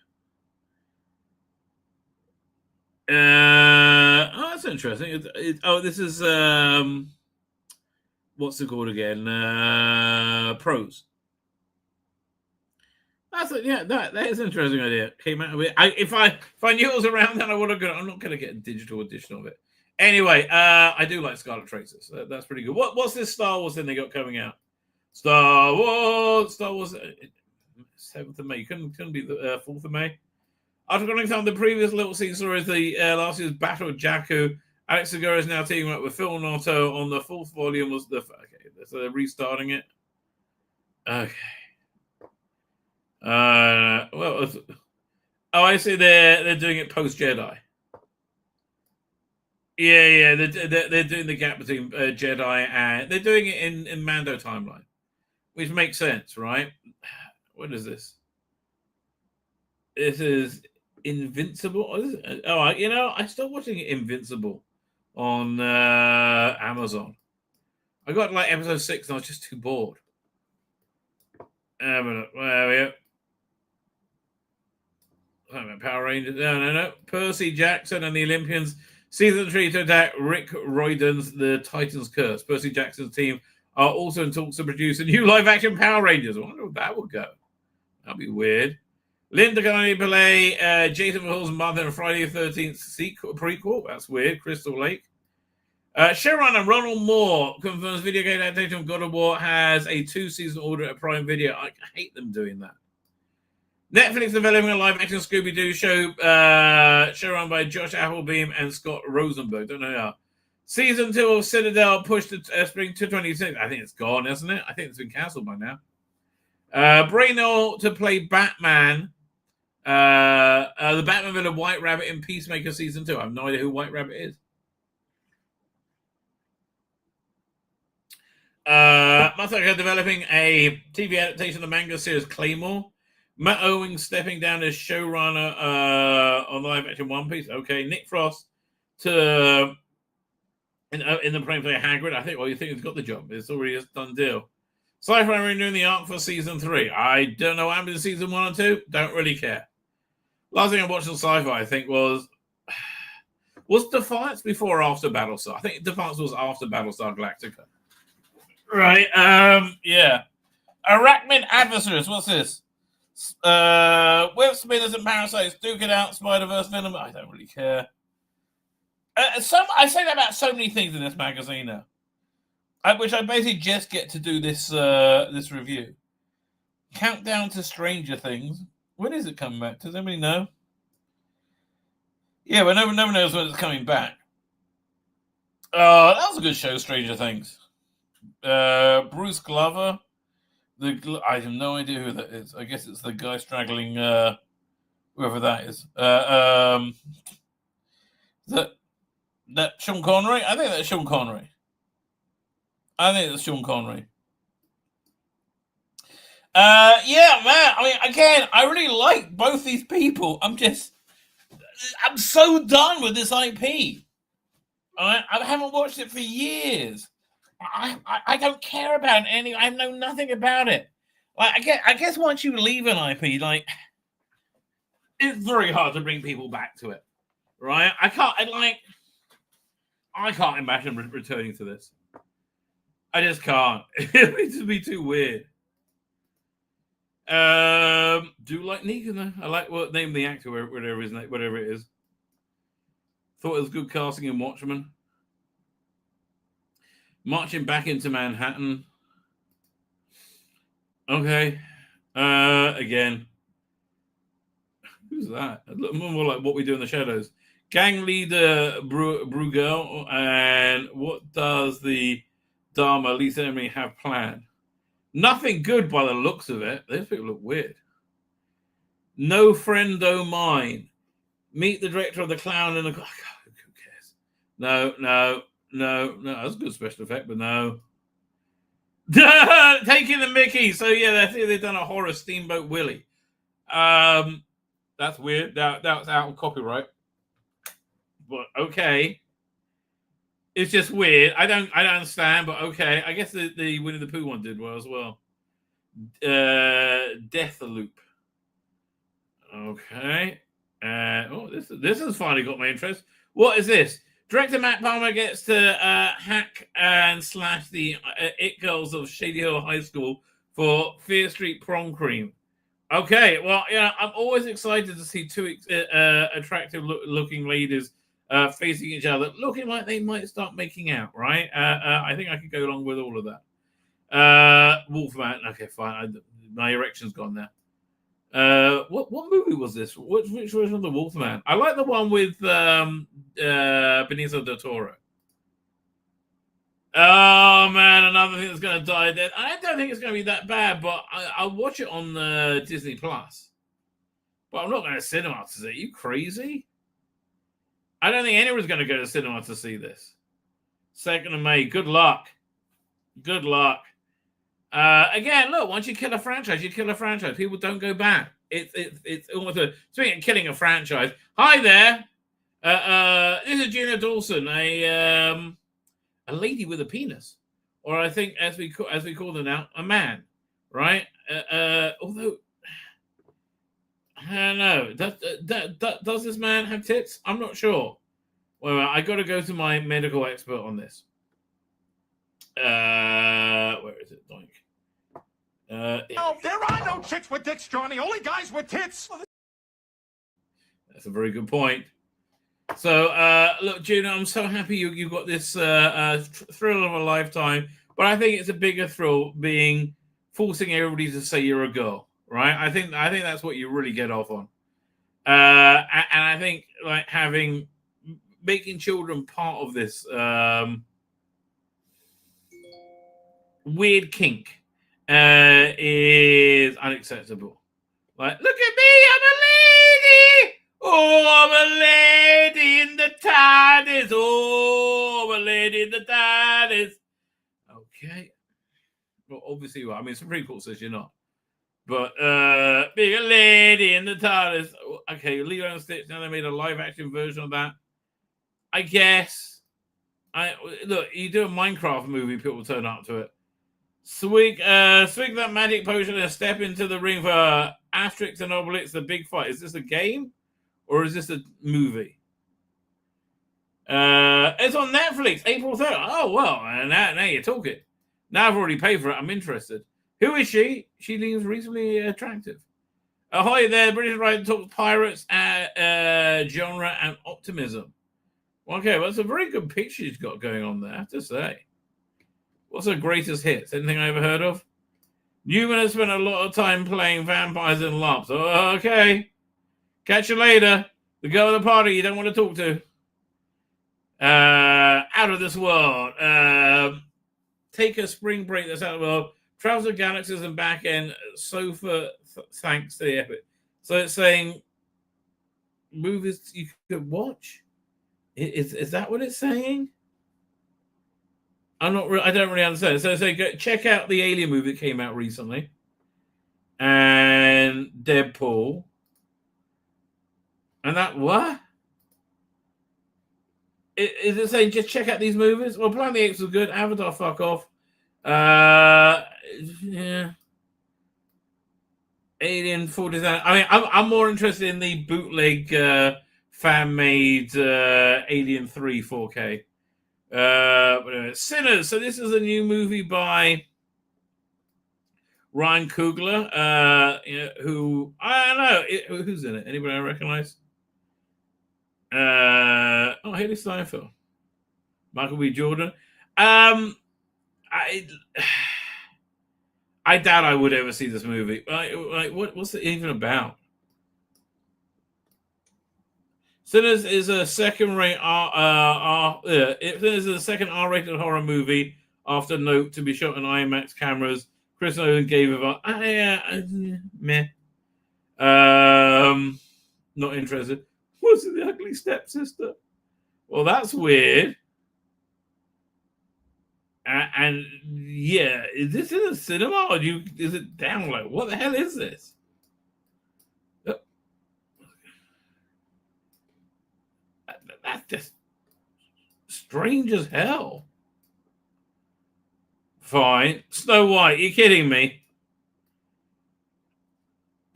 That's interesting. This is what's it called again? Prose. That is an interesting idea. Came out of it. If I knew it was around, then I would have gone. I'm not going to get a digital edition of it. Anyway, I do like Scarlet Traces. That's pretty good. What's this Star Wars thing they got coming out? Star Wars. 7th of May. Couldn't be the 4th of May. After going on the previous little scene stories, the last year's Battle of Jakku, Alex Segura is now teaming up with Phil Noto on the 4th volume. So they're restarting it. Okay. I see they're doing it post Jedi. Yeah, they're doing the gap between Jedi and they're doing it in Mando timeline, which makes sense, right? What is this? This is Invincible. Oh, I stopped watching Invincible on Amazon. I got like episode 6 and I was just too bored. Where are we at? Power Rangers. No. Percy Jackson and the Olympians. Season 3 to attack Rick Royden's The Titan's Curse. Percy Jackson's team are also in talks to produce a new live-action Power Rangers. I wonder if that would go. That'd be weird. Linda Carney play Jason Hall's mother in Friday the 13th prequel. That's weird. Crystal Lake. Showrunner Ronald Moore confirms video game adaptation of God of War has a 2-season order at Prime Video. I hate them doing that. Netflix developing a live-action Scooby-Doo show, showrun by Josh Applebeam and Scott Rosenberg. Don't know how. Season 2 of Citadel pushed to spring 2026. I think it's gone, isn't it? I think it's been cancelled by now. Brainell to play Batman. The Batman villain White Rabbit in Peacemaker Season 2. I have no idea who White Rabbit is. Masaka developing a TV adaptation of the manga series Claymore. Matt Owens stepping down as showrunner on live action One Piece. Okay, Nick Frost to in the playing play Hagrid. I think. Well, you think he's got the job? It's already a done deal. Sci-Fi renewing the arc for season 3. I don't know what happened in season 1 and 2. Don't really care. Last thing I watched on Sci-Fi, I think, was Defiance before or after Battlestar? I think Defiance was after Battlestar Galactica. Right. Yeah. Arachnid Adversaries. What's this? Web spinners and parasites duke it out. Spider-Verse Venom. I don't really care. I say that about so many things in this magazine now, which I basically just get to do this this review. Countdown to Stranger Things. When is it coming back? Does anybody know? Yeah, but no one knows when it's coming back. That was a good show, Stranger Things. Bruce Glover. I have no idea who that is. I guess it's the guy straggling whoever that is. That Sean Connery? I think that's Sean Connery. Yeah, man. I mean, again, I really like both these people. I'm so done with this IP. I haven't watched it for years. I don't care about it. I know nothing about it. Like, I guess once you leave an IP, like, it's very hard to bring people back to it, right? I can't imagine returning to this. I just can't. It would just be too weird. Do like Negan though. I like what name the actor, whatever it is. Thought it was good casting in Watchmen. Marching back into Manhattan. Okay. Again. Who's that? More like What We Do in the Shadows. Gang leader Bruegel. And what does the Dharma Lisa Emery have planned? Nothing good by the looks of it. Those people look weird. No Friend O' Mine. Meet the director of The Clown and the... Oh, who cares? No. That's a good special effect, but no. Taking the Mickey. So yeah, they've done a horror Steamboat Willie. That's weird. That was out of copyright. But okay. It's just weird. I don't understand, but okay. I guess the Winnie the Pooh one did well as well. Deathloop. Okay. This has finally got my interest. What is this? Director Matt Palmer gets to hack and slash the it girls of Shady Hill High School for Fear Street Prom Cream. Okay, well, yeah, I'm always excited to see two attractive looking ladies facing each other, looking like they might start making out, right? I think I could go along with all of that. Wolfman, okay, fine. My erection's gone now. What movie was this? Which version of the Wolfman? I like the one with Benicio del Toro. Oh man, another thing that's going to die dead. I don't think it's going to be that bad, but I'll watch it on Disney Plus. But I'm not going to cinema to see it. Are you crazy? I don't think anyone's going to go to cinema to see this. 2nd of May. Good luck. Again, look, once you kill a franchise, you kill a franchise. People don't go back. It's almost speaking of killing a franchise. Hi there. This is Gina Dawson, a lady with a penis, or I think as we call them now, a man, right? Although I don't know. Does this man have tits? I'm not sure. Well, I got to go to my medical expert on this. Where is it, Doink? Oh, there are no chicks with dicks, Johnny. Only guys with tits. That's a very good point. So, look, Juno, I'm so happy you got this thrill of a lifetime. But I think it's a bigger thrill being forcing everybody to say you're a girl, right? I think that's what you really get off on. And I think like making children part of this weird kink is unacceptable. Like, look at me, I'm a lady. Oh, I'm a lady in the TARDIS. Oh, I'm a lady in the TARDIS. Okay. Well, obviously you are. I mean, Supreme Court says you're not. But being a lady in the TARDIS. Okay, Lilo and Stitch, now they made a live action version of that. I guess. Look, you do a Minecraft movie, people turn up to it. Swig that magic potion and step into the ring for Asterix and Obelix, the big fight. Is this a game or is this a movie? It's on Netflix, April 3rd. Oh, well, now you're talking. Now I've already paid for it. I'm interested. Who is she? She seems reasonably attractive. Ahoy there, British writer talks pirates, genre and optimism. Okay, well, it's a very good picture she's got going on there, I have to say. What's her greatest hits? Anything I ever heard of? Newman has spent a lot of time playing vampires in LARPs. Oh, okay. Catch you later. The girl at the party you don't want to talk to. Out of this world. Take a spring break that's out of the world. Travels to galaxies and back end. Sofa thanks to the epic. So it's saying movies you could watch? Is that what it's saying? I don't really understand. So go check out the Alien movie that came out recently, and Deadpool, and that what? Is it saying just check out these movies? Well, Planet of the Apes was good. Avatar, fuck off. Yeah. Alien 49. I mean, I'm more interested in the bootleg fan-made Alien 3 4K. But anyway, Sinners. So this is a new movie by Ryan Coogler, who I don't know who's in it. Anybody I recognize? Haley Steinfeld, Michael B. Jordan. I doubt I would ever see this movie. Like what's it even about? Sinners is a second-rate it is a second R-rated horror movie after Note to be shot on IMAX cameras. Chris Nolan gave it up. Meh. Not interested. What's it, The Ugly Stepsister? Well, that's weird. And yeah, is this in a cinema or is it download? What the hell is this? That's just strange as hell. Fine. Snow White, you kidding me?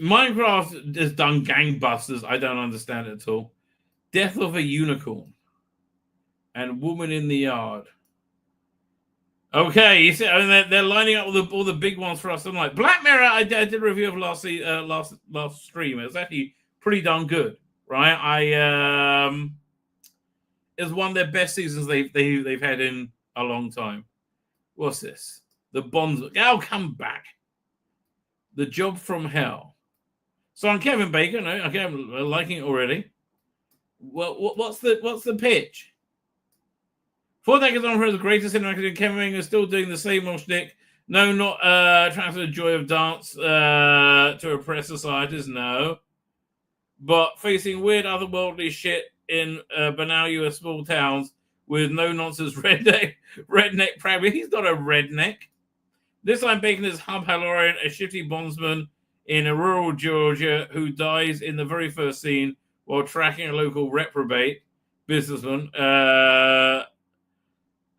Minecraft has done gangbusters. I don't understand it at all. Death of a Unicorn and Woman in the Yard. Okay, you see, I mean, they're lining up all the big ones for us tonight. Black Mirror, I did a review of last stream. It was actually pretty darn good, right? It's one of their best seasons they've had in a long time. What's this? The Bonds. Oh, come back. The Job from Hell. So I'm Kevin Bacon. Okay, I'm liking it already. Well, what's the pitch? 4 decades on for the greatest cinematic, Kevin Bacon is still doing the same old shtick. No, not transfer the joy of dance to oppress societies. No, but facing weird otherworldly shit in banal US small towns with no nonsense redneck proud. He's not a redneck. This time Bacon is Hub Halloran, a shifty bondsman in a rural Georgia who dies in the very first scene while tracking a local reprobate businessman.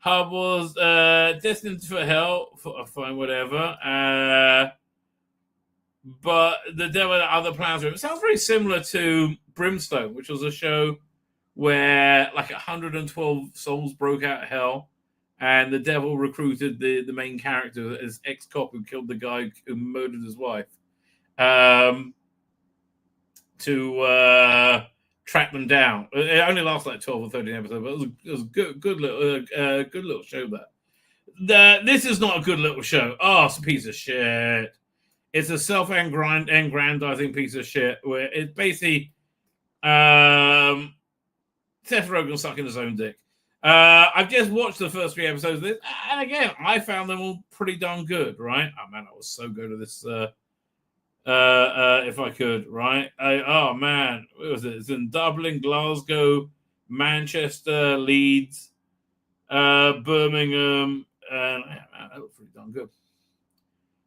Hub was destined for hell, fine, whatever. but the devil had other plans for him. It sounds very similar to Brimstone, which was a show where like 112 souls broke out of hell, and the devil recruited the main character as ex-cop who killed the guy who murdered his wife to track them down. It only lasted like 12 or 13 episodes, but it was a good little show. This is not a good little show. Oh, it's a piece of shit. It's a self-aggrandizing piece of shit where it's basically Seth Rogen sucking his own dick. I've just watched the first 3 episodes of this, and again, I found them all pretty darn good, right? Oh man, I was so good at this. If I could, right? Oh man, what was it? It's in Dublin, Glasgow, Manchester, Leeds, Birmingham, and man, that looks pretty darn good.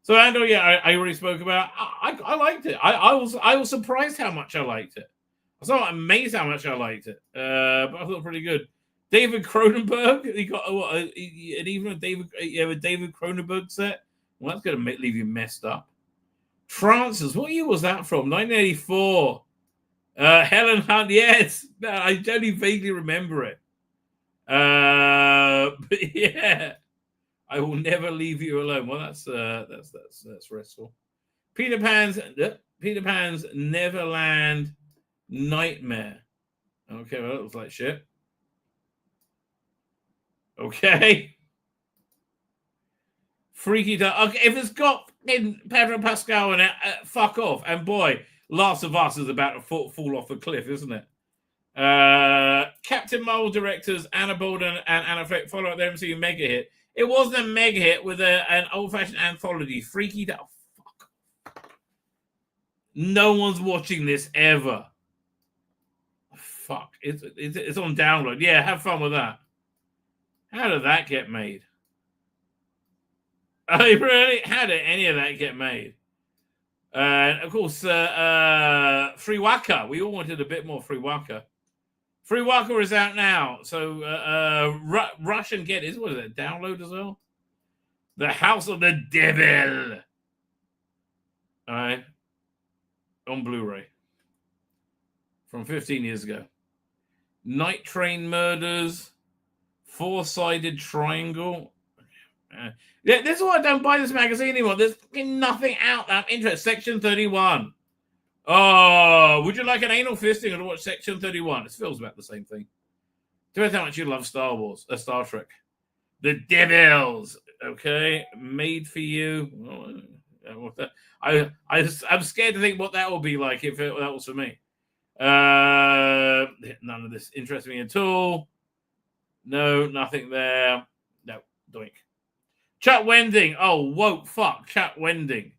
So Andor, yeah, I already spoke about. I liked it. I was surprised how much I liked it. I was not amazed how much I liked it, but I thought pretty good. David Cronenberg, he got a David Cronenberg set. Well, that's going to leave you messed up. Francis, what year was that from? 1984. Helen Hunt, yes. Man, I only vaguely remember it. But yeah, I will never leave you alone. Well, that's restful. Peter Pan's Neverland Nightmare. Okay, well, that looks like shit. Okay. Freaky. Okay, if it's got Pedro Pascal in it, fuck off. And boy, Last of Us is about to fall off a cliff, isn't it? Captain Marvel directors Anna Bolden and Anna Fleck follow up the MCU mega hit. It wasn't a mega hit with an old-fashioned anthology. Freaky. Oh, fuck. No one's watching this ever. Fuck. It's on download. Yeah, have fun with that. How did that get made? Oh, really? How did any of that get made? And of course, Free Waka. We all wanted a bit more Free Waka. Free Waka is out now. So rush and get it. What is it? Download as well? The House of the Devil. All right. On Blu-ray. From 15 years ago. Night Train Murders. Four-Sided Triangle. Yeah, this is why I don't buy this magazine anymore. There's nothing out that I'm interested. Section 31. Oh, would you like an anal fisting or to watch Section 31? It feels about the same thing. Depends how much you love Star Trek. The Devils. Okay, made for you. I'm scared to think what that would be like if that was for me. None of this interests me at all. No, nothing there. No, doink. Chuck Wending. Oh, woke fuck. Chuck Wending.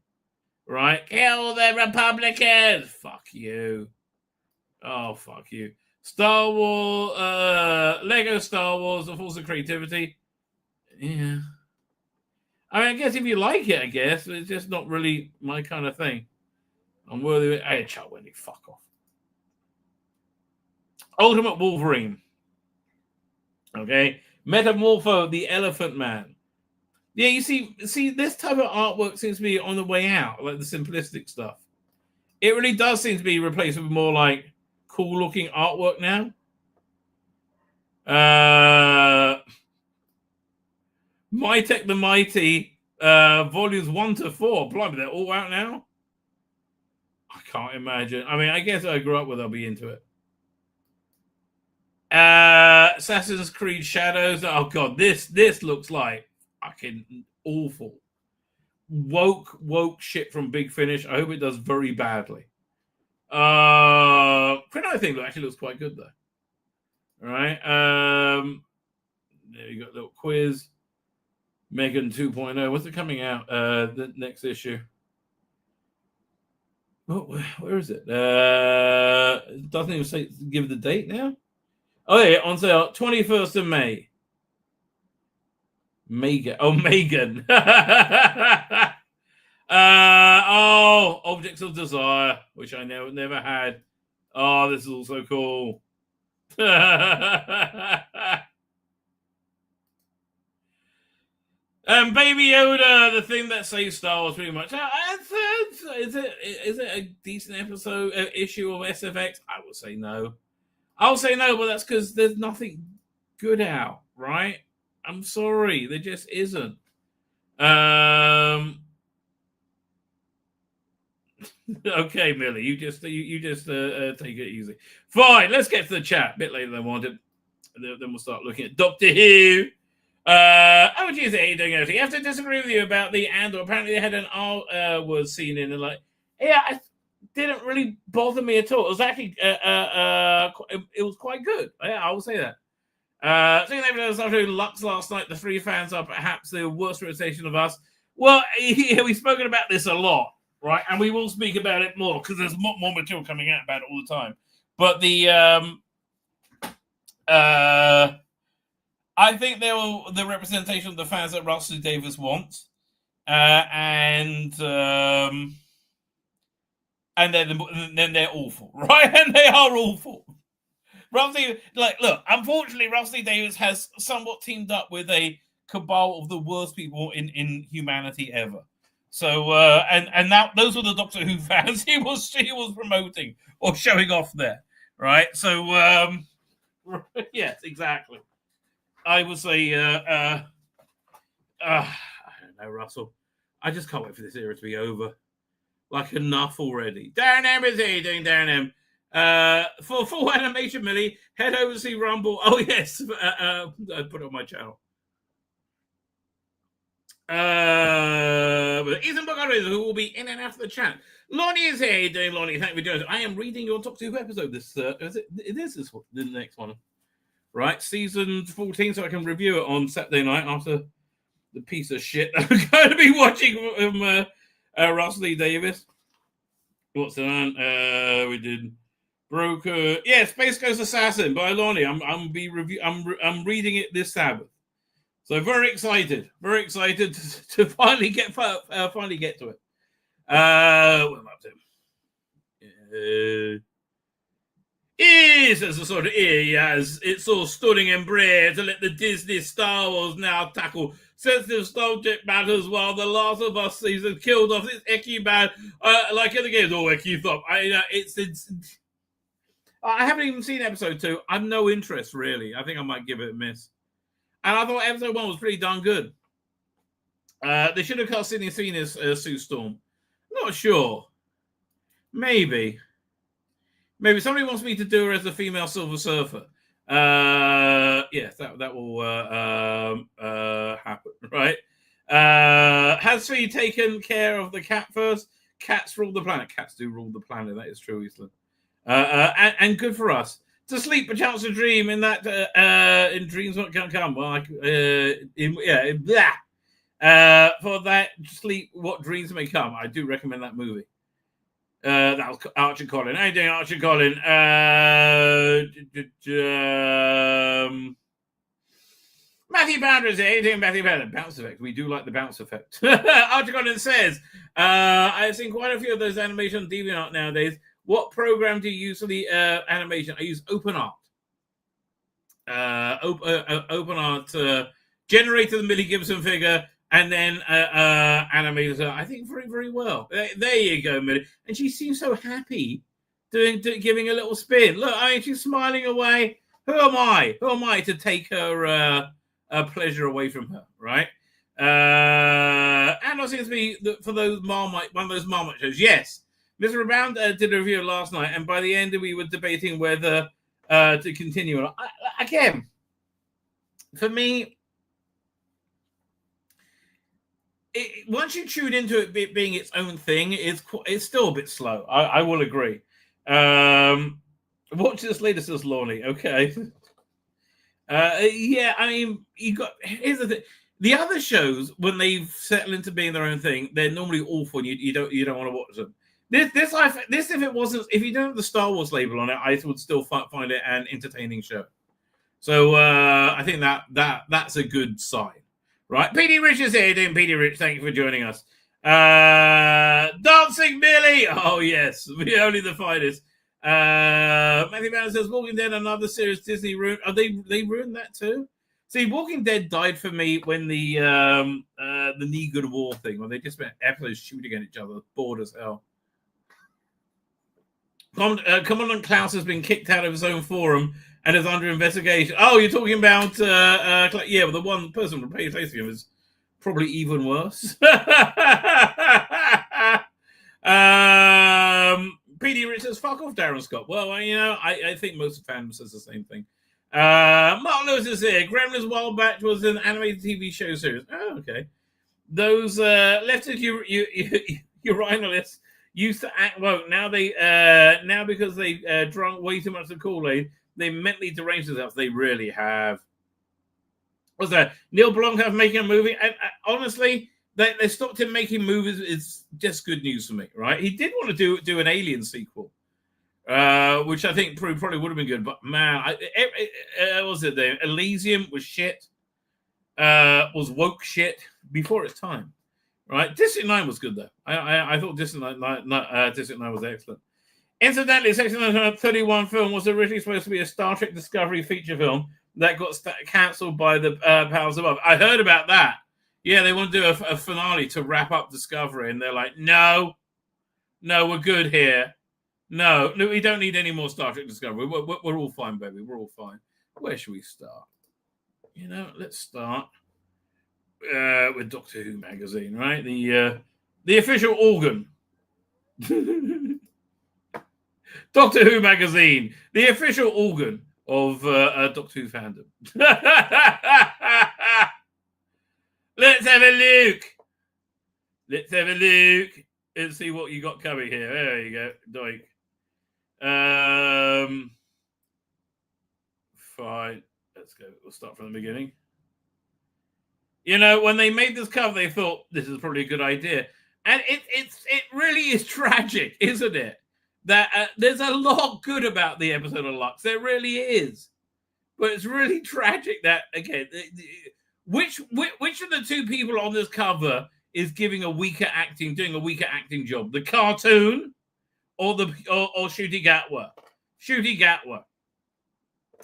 Right? Kill the Republicans. Fuck you. Oh, fuck you. Star Wars. Lego Star Wars. The Force of Creativity. Yeah. I mean, I guess if you like it, I guess. But it's just not really my kind of thing. I'm worthy of it. Hey, Chuck Wending. Fuck off. Ultimate Wolverine. Okay. Metamorpho, the Elephant Man. Yeah, you see, this type of artwork seems to be on the way out, like the simplistic stuff. It really does seem to be replaced with more like cool-looking artwork now. Mytech the Mighty, volumes 1 to 4. Blimey, they're all out now. I can't imagine. I mean, I guess I grew up with. I'll be into it. Assassin's Creed Shadows. Oh god, this looks like fucking awful. Woke shit from Big Finish. I hope it does very badly. I think that actually looks quite good though. All right. There you got a little quiz. Megan 2.0. What's it coming out? The next issue. Oh, where is it? It doesn't even say give the date now. Oh yeah, on sale 21st of May. Megan. Oh, Megan. Objects of Desire, which I never had. Oh, this is also cool. Baby Yoda, the thing that saves Star Wars, pretty much. Is it a decent issue of SFX? I will say no. I'll say no, but that's because there's nothing good out, right? I'm sorry, there just isn't. Okay, Millie, you just take it easy. Fine, let's get to the chat a bit later than I wanted. Then we'll start looking at Doctor Who. Oh, geez, how you doing? I have to disagree with you about the Andor. Apparently, they had an R was seen in, and like, yeah, it didn't really bother me at all. It was actually, it was quite good. Yeah, I will say that. So after Lux last night, the 3 fans are perhaps the worst representation of us. Well, we've spoken about this a lot, right? And we will speak about it more because there's more material coming out about it all the time. But I think they were the representation of the fans that Russell Davis wants, and then they're awful, right? And they are awful. Russell, look, unfortunately, Russell Davis has somewhat teamed up with a cabal of the worst people in humanity ever. So, and now those were the Doctor Who fans he was promoting or showing off there, right? So, yes, exactly. I would say, I don't know, Russell. I just can't wait for this era to be over. Like, enough already. Darren M, is he doing Darren M? For full animation, Millie, head over to see Rumble. Oh, yes. I put it on my channel. But Ethan Bogart, who will be in and out of the chat. Lonnie is here. How you doing, Lonnie? Thank you for joining us. I am reading your Doctor Who episode. This is the next one. Right, season 14, so I can review it on Saturday night after the piece of shit I'm going to be watching from Russell Lee Davis. What's that on? We did Broker. Yeah, Space Ghost Assassin by Lonnie. I'm reading it this Sabbath, so very excited to finally get to it. What am I up to? Is as a sort of as it's all stunning and brave to let the Disney Star Wars now tackle sensitive subject matters while the Last of Us season killed off its Eki band like in the games. Oh, Eki thought I haven't even seen episode 2. I've no interest really. I think I might give it a miss. And I thought episode 1 was pretty darn good. They should have cast Sydney Sweeney as Sue Storm. Not sure. Maybe somebody wants me to do her as the female Silver Surfer. Yes, that will happen, right? Has Tzvi taken care of the cat first? Cats rule the planet. Cats do rule the planet. That is true, Eastland. And good for us. To sleep, a chance to dream in that in dreams what can come. Well, for that sleep, what dreams may come. I do recommend that movie. That was Archie Collin. How you doing, Archie Collin? Matthew Boundaries here. How you doing, Matthew Boundaries? Bounce effect. We do like the bounce effect. Archie Collin says, I've seen quite a few of those animation on DeviantArt nowadays. What program do you use for the animation? I use OpenArt. OpenArt generated the Millie Gibson figure and then animated her, I think, very, very well. There you go, Millie. And she seems so happy giving a little spin. Look, I mean, she's smiling away. Who am I? Who am I to take her pleasure away from her, right? And it seems to be for those one of those Marmite shows. Yes, Mr. Rebound did a review last night, and by the end we were debating whether to continue. Again, for me, once you tune into it being its own thing, it's still a bit slow. I will agree. Watch this latest as Lonnie. Okay. Yeah, I mean, here's the thing. The other shows, when they settle into being their own thing, they're normally awful, and you don't want to watch them. This, if you don't have the Star Wars label on it, I would still find it an entertaining show. So I think that's a good sign. Right, PD Rich is here. PD Rich, thank you for joining us. Dancing Billy. Oh yes, we only the finest. Matthew Banner says Walking Dead, another series Disney ruined. They ruined that too. See, Walking Dead died for me when the Negan War thing, when they just spent episodes shooting at each other, bored as hell. Commandant Klaus has been kicked out of his own forum and is under investigation. Oh, you're talking about yeah, well, the one person who replacing him is probably even worse. PD Richards, fuck off, Darren Scott. Well, you know, I think most of the fans says the same thing. Mark Lewis is here. Gremlins Wild Batch was an animated TV show series. Oh, okay. Those leftist urinalists used to act woke. Now now because they drunk way too much of the Kool-Aid, they mentally deranged themselves. They really have. What's that? Neil Blomkamp making a movie. And honestly, they stopped him making movies. It's just good news for me, right? He did want to do an Alien sequel. Which I think probably would have been good, but man, what was it there? Elysium was shit, was woke shit before its time, right? District 9 was good though. I thought District 9 was excellent. Incidentally, Section 31 film was originally supposed to be a Star Trek Discovery feature film that got cancelled by the powers above. I heard about that. Yeah, they want to do a finale to wrap up Discovery, and they're like, no, we're good here. No, we don't need any more Star Trek Discovery. We're all fine, baby. We're all fine. Where should we start? You know, let's start with Doctor Who magazine, right? The official organ. Doctor Who magazine, the official organ of Doctor Who fandom. Let's have a look. Let's have a look and see what you got coming here. There you go, Doink. Fine. Let's go. We'll start from the beginning. You know, when they made this cover, they thought this is probably a good idea, and it really is tragic, isn't it? That there's a lot good about the episode of Lux. There really is, but it's really tragic that again, which of the two people on this cover is doing a weaker acting job? The cartoon or Ncuti Gatwa? Ncuti Gatwa.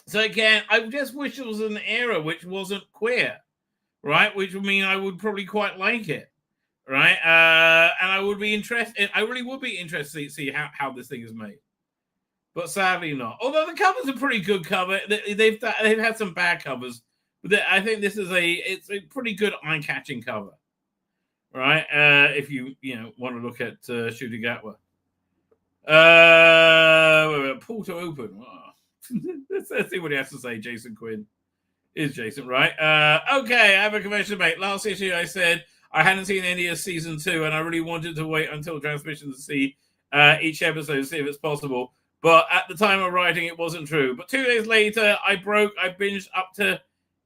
So again, I just wish it was an era which wasn't queer, right? Which would mean I would probably quite like it, right? And I would be interested. I really would be interested to see how this thing is made, but sadly not. Although the cover's a pretty good cover. They've had some bad covers, but I think this is it's a pretty good eye-catching cover, right? If you want to look at Ncuti Gatwa. Pull to open. Oh. Let's see what he has to say. Jason Quinn is Jason, right? Okay, I have a confession to make. Last issue, I said I hadn't seen any of season 2, and I really wanted to wait until transmission to see each episode, see if it's possible. But at the time of writing, it wasn't true. But 2 days later, I binged up to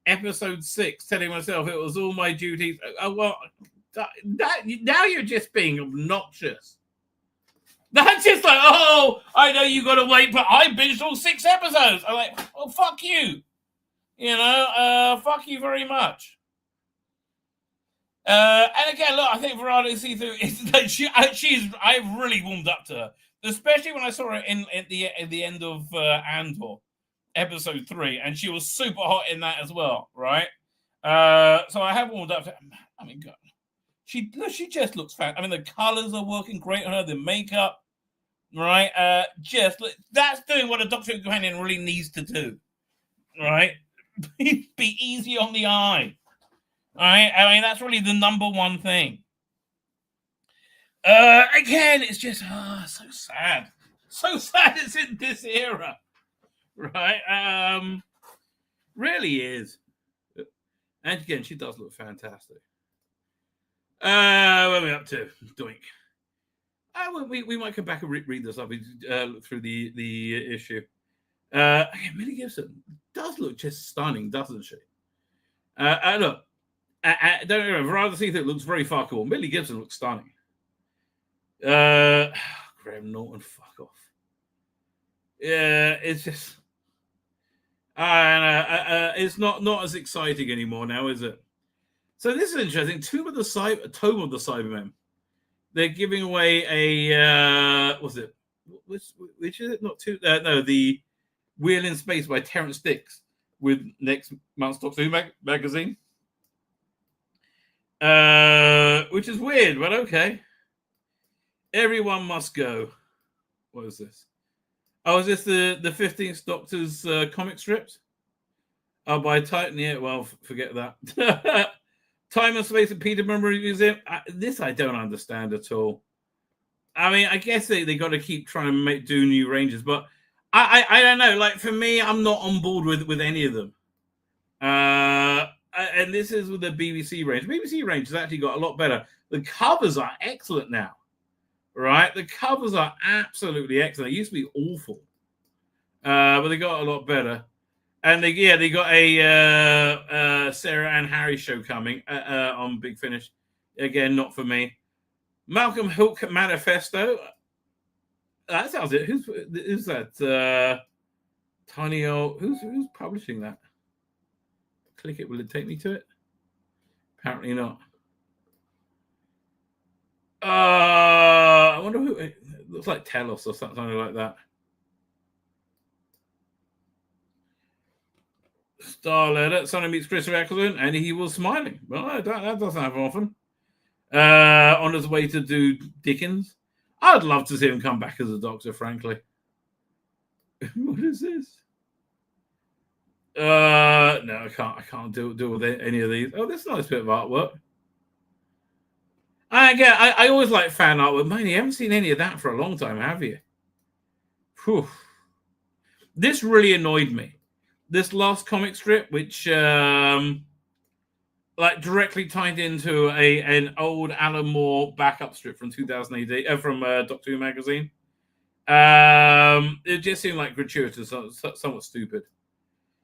episode 6, telling myself it was all my duties. Oh, well, now you're just being obnoxious. That's just like, oh, I know you got to wait, but I binged all 6 episodes. I'm like, well, fuck you. Fuck you very much. And again, look, I think Verado see-through is I've really warmed up to her, especially when I saw her at the end of Andor, episode 3, and she was super hot in that as well, right? So I have warmed up to her. I mean, God, she just looks fat. I mean, the colors are working great on her, the makeup, right? That's doing what a Doctor Who companion really needs to do, right? Be easy on the eye. All right, I mean, that's really the number one thing. Again, it's just so sad. So sad it's in this era. Right? Really is. And again, she does look fantastic. What are we up to? Doink. We might come back and read this up. Look through the issue. Again, Millie Gibson does look just stunning, doesn't she? Look. Don't get me wrong, Verada See-Through looks very fuckable. Millie Gibson looks stunning. Graham Norton, fuck off. Yeah, it's just... it's not as exciting anymore now, is it? So this is interesting. Tome of the Cybermen. They're giving away a... what's it? Which is it? Not two... no, the Wheel in Space by Terrence Dicks. with next month's Doctor Who magazine. Which is weird, but okay. Everyone must go. What is this? Oh, is this the 15th Doctor's comic strips? Oh, by Titan. Yeah, well, forget that. Time and Space at Peterborough Museum. This I don't understand at all. I mean, I guess they got to keep trying to do new ranges, but I don't know. Like, for me, I'm not on board with any of them. And this is with the BBC range. BBC range has actually got a lot better. The covers are excellent now, right? The covers are absolutely excellent. They used to be awful, but they got a lot better. And they got a Sarah and Harry show coming on Big Finish. Again, not for me. Malcolm Hook Manifesto. That sounds it. Who's that? Tiny old. Who's publishing that? Click it. Will it take me to it? Apparently not. I wonder who. It looks like Telos or something like that. Starletter. Sonny meets Christopher Eccleston, and he was smiling. Well, that doesn't happen often. On his way to do Dickens. I'd love to see him come back as a Doctor, frankly. What is this? No, I can't deal with any of these. Oh, this is a nice bit of artwork. I always like fan artwork. Man, you haven't seen any of that for a long time, have you? Whew. This really annoyed me. This last comic strip, which like directly tied into an old Alan Moore backup strip from 2000 AD, from Doctor Who magazine. It just seemed like gratuitous, somewhat stupid.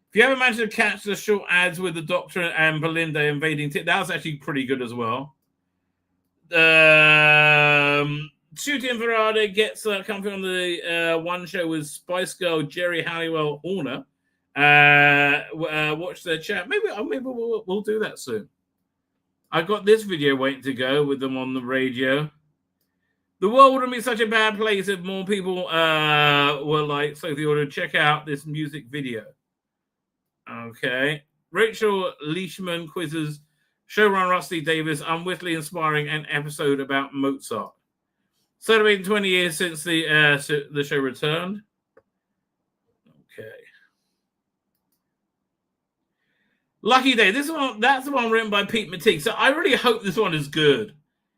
If you ever managed to catch the short ads with the Doctor and Belinda invading, that was actually pretty good as well. Shooting Verada gets company on the one show with Spice Girl Jerry Halliwell Horner. Watch their chat. Maybe we'll do that soon. I got this video waiting to go with them on the radio. The world wouldn't be such a bad place if more people were like Sophie Order. Check out this music video. Okay. Rachel Leishman quizzes showrunner Rusty Davis, unwittingly inspiring an episode about Mozart. Celebrating 20 years since the show returned. Okay. Lucky Day. That's the one written by Pete Matique. So I really hope this one is good.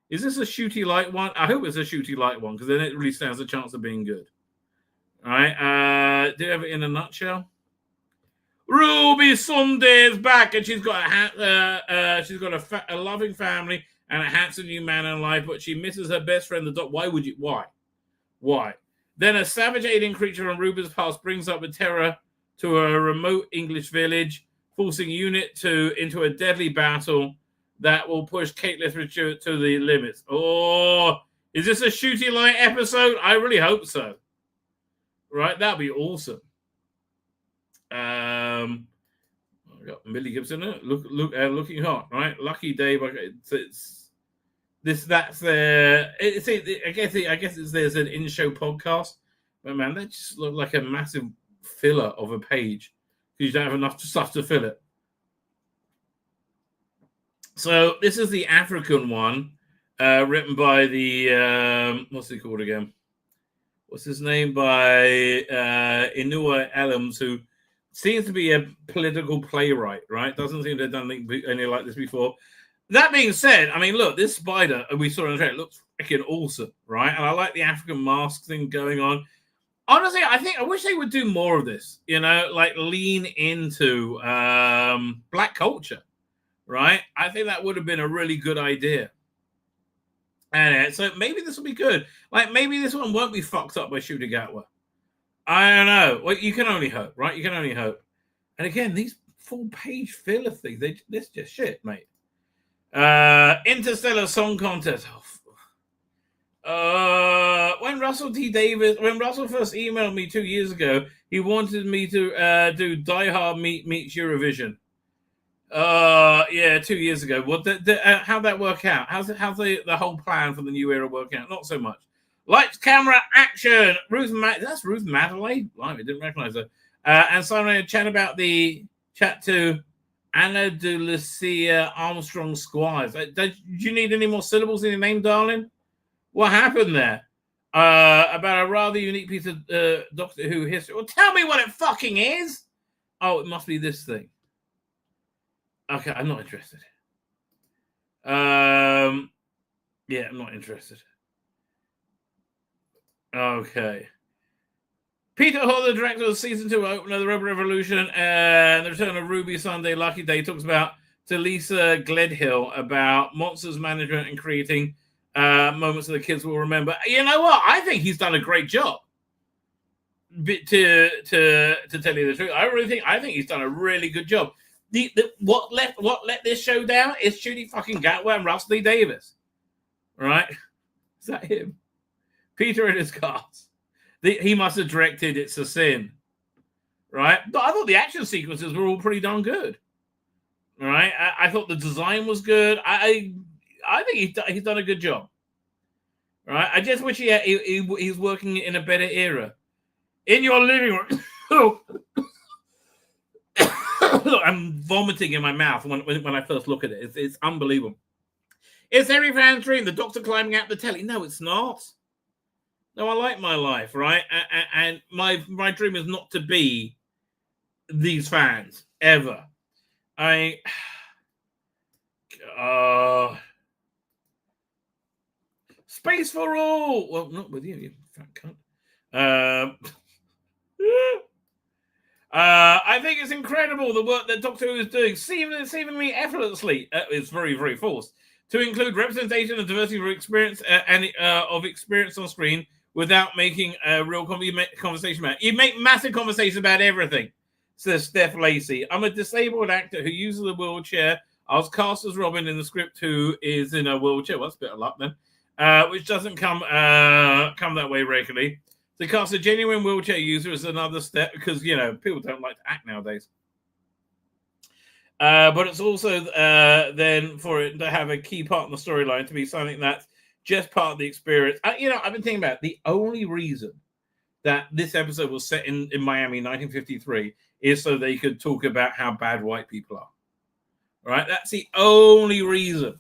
Is this a shooty light one? I hope it's a shooty light one, because then it really stands a chance of being good. All right. Do you have it in a nutshell? Ruby Sunday's back, and she's got a loving family and a handsome new man in life, but she misses her best friend, the Doc. Why would you? Why? Then a savage alien creature from Ruby's past brings up with terror to a remote English village, forcing Unit 2 into a deadly battle that will push Kate Lethbridge to the limits. Oh, is this a shooty light episode? I really hope so. Right, that'd be awesome. I got Millie Gibson. Looking hot, right? Lucky Day. It's that's their. I guess there's an in-show podcast, but man, that just looked like a massive filler of a page because you don't have enough stuff to fill it. So this is the African one, written by the what's he called again? What's his name? By Inua Elams, who seems to be a political playwright, right? Doesn't seem to have done anything like this before. That being said, I mean, look, this spider we saw in the trailer looks freaking awesome, right? And I like the African mask thing going on. Honestly, I wish they would do more of this, like lean into black culture, right? I think that would have been a really good idea. And so maybe this will be good. Like, maybe this one won't be fucked up by Shooter Gatwa. I don't know. Well, you can only hope, right? You can only hope. And again, these full-page filler things, this just shit, mate. Interstellar Song Contest. When Russell first emailed me 2 years ago, he wanted me to do Die Hard meets Eurovision. 2 years ago. Well, how'd that work out? How's the whole plan for the new era work out? Not so much. Lights, camera, action. That's Ruth Madeley. I didn't recognize her. And Simon and chat about the Chat to Anna de Lucia Armstrong Squires. Do you need any more syllables in your name, darling? What happened there? About a rather unique piece of Doctor Who history. Well, tell me what it fucking is. Oh, it must be this thing. Okay, I'm not interested. Yeah, I'm not interested. Okay. Peter Hall, the director of season 2 opener, The Rebel Revolution, and The Return of Ruby Sunday, Lucky Day, talks about to Lisa Gledhill about monsters management and creating moments that the kids will remember. You know what? I think he's done a great job. To tell you the truth, I think he's done a really good job. What let this show down is Judy fucking Gatway and Rusty Davis, right? Is that him? Peter and his cast. He must have directed It's a Sin, right? But I thought the action sequences were all pretty darn good, right? I thought the design was good. I think he's done a good job, right? I just wish he's working in a better era. In your living room. Look, I'm vomiting in my mouth when I first look at it. It's unbelievable. It's every fan's dream, the Doctor climbing out the telly. No, it's not. No, I like my life, right? And my dream is not to be these fans, ever. Space for all. Well, not with you fat cunt. I think it's incredible the work that Doctor Who is doing, seemingly effortlessly. It's very, very forced to include representation and diversity of experience of experience on screen without making a real conversation about it. You make massive conversation about everything, says Steph Lacey. I'm a disabled actor who uses a wheelchair. I was cast as Robin in the script who is in a wheelchair. Well, that's a bit of luck then. Which doesn't come that way regularly. To cast a genuine wheelchair user is another step because, you know, people don't like to act nowadays. But it's also then for it to have a key part in the storyline to be something that's just part of the experience. I've been thinking about the only reason that this episode was set in Miami in 1953 is so they could talk about how bad white people are. Right? That's the only reason.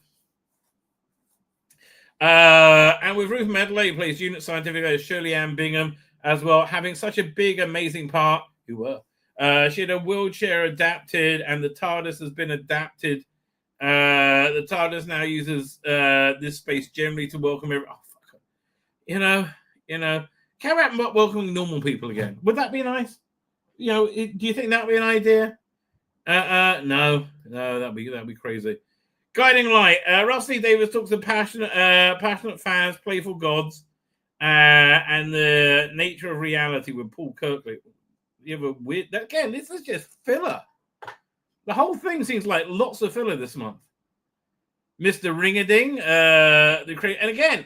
And with Ruth Medley, who plays Unit Scientific as Shirley Ann Bingham as well, having such a big, amazing part. She had a wheelchair adapted, and the TARDIS has been adapted. The TARDIS now uses this space generally to welcome everyone. Oh, fuck. How about welcoming normal people again? Would that be nice? Do you think that would be an idea? No, that'd be crazy. Guiding light. Rusty Davis talks to passionate fans, playful gods, and the nature of reality with Paul Kirkley. You have a weird. Again, this is just filler. The whole thing seems like lots of filler this month. Mr. Ring-a-Ding, and again,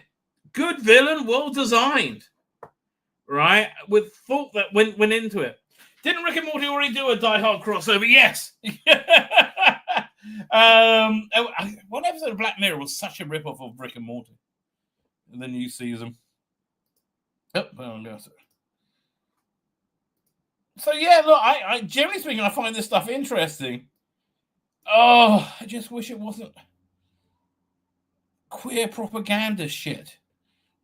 good villain, well designed, right? With thought that went into it. Didn't Rick and Morty already do a Die Hard crossover? Yes. One episode of Black Mirror was such a rip-off of Rick and Morty in the new season. So yeah, look, I generally speaking, I find this stuff interesting. Oh, I just wish it wasn't queer propaganda shit,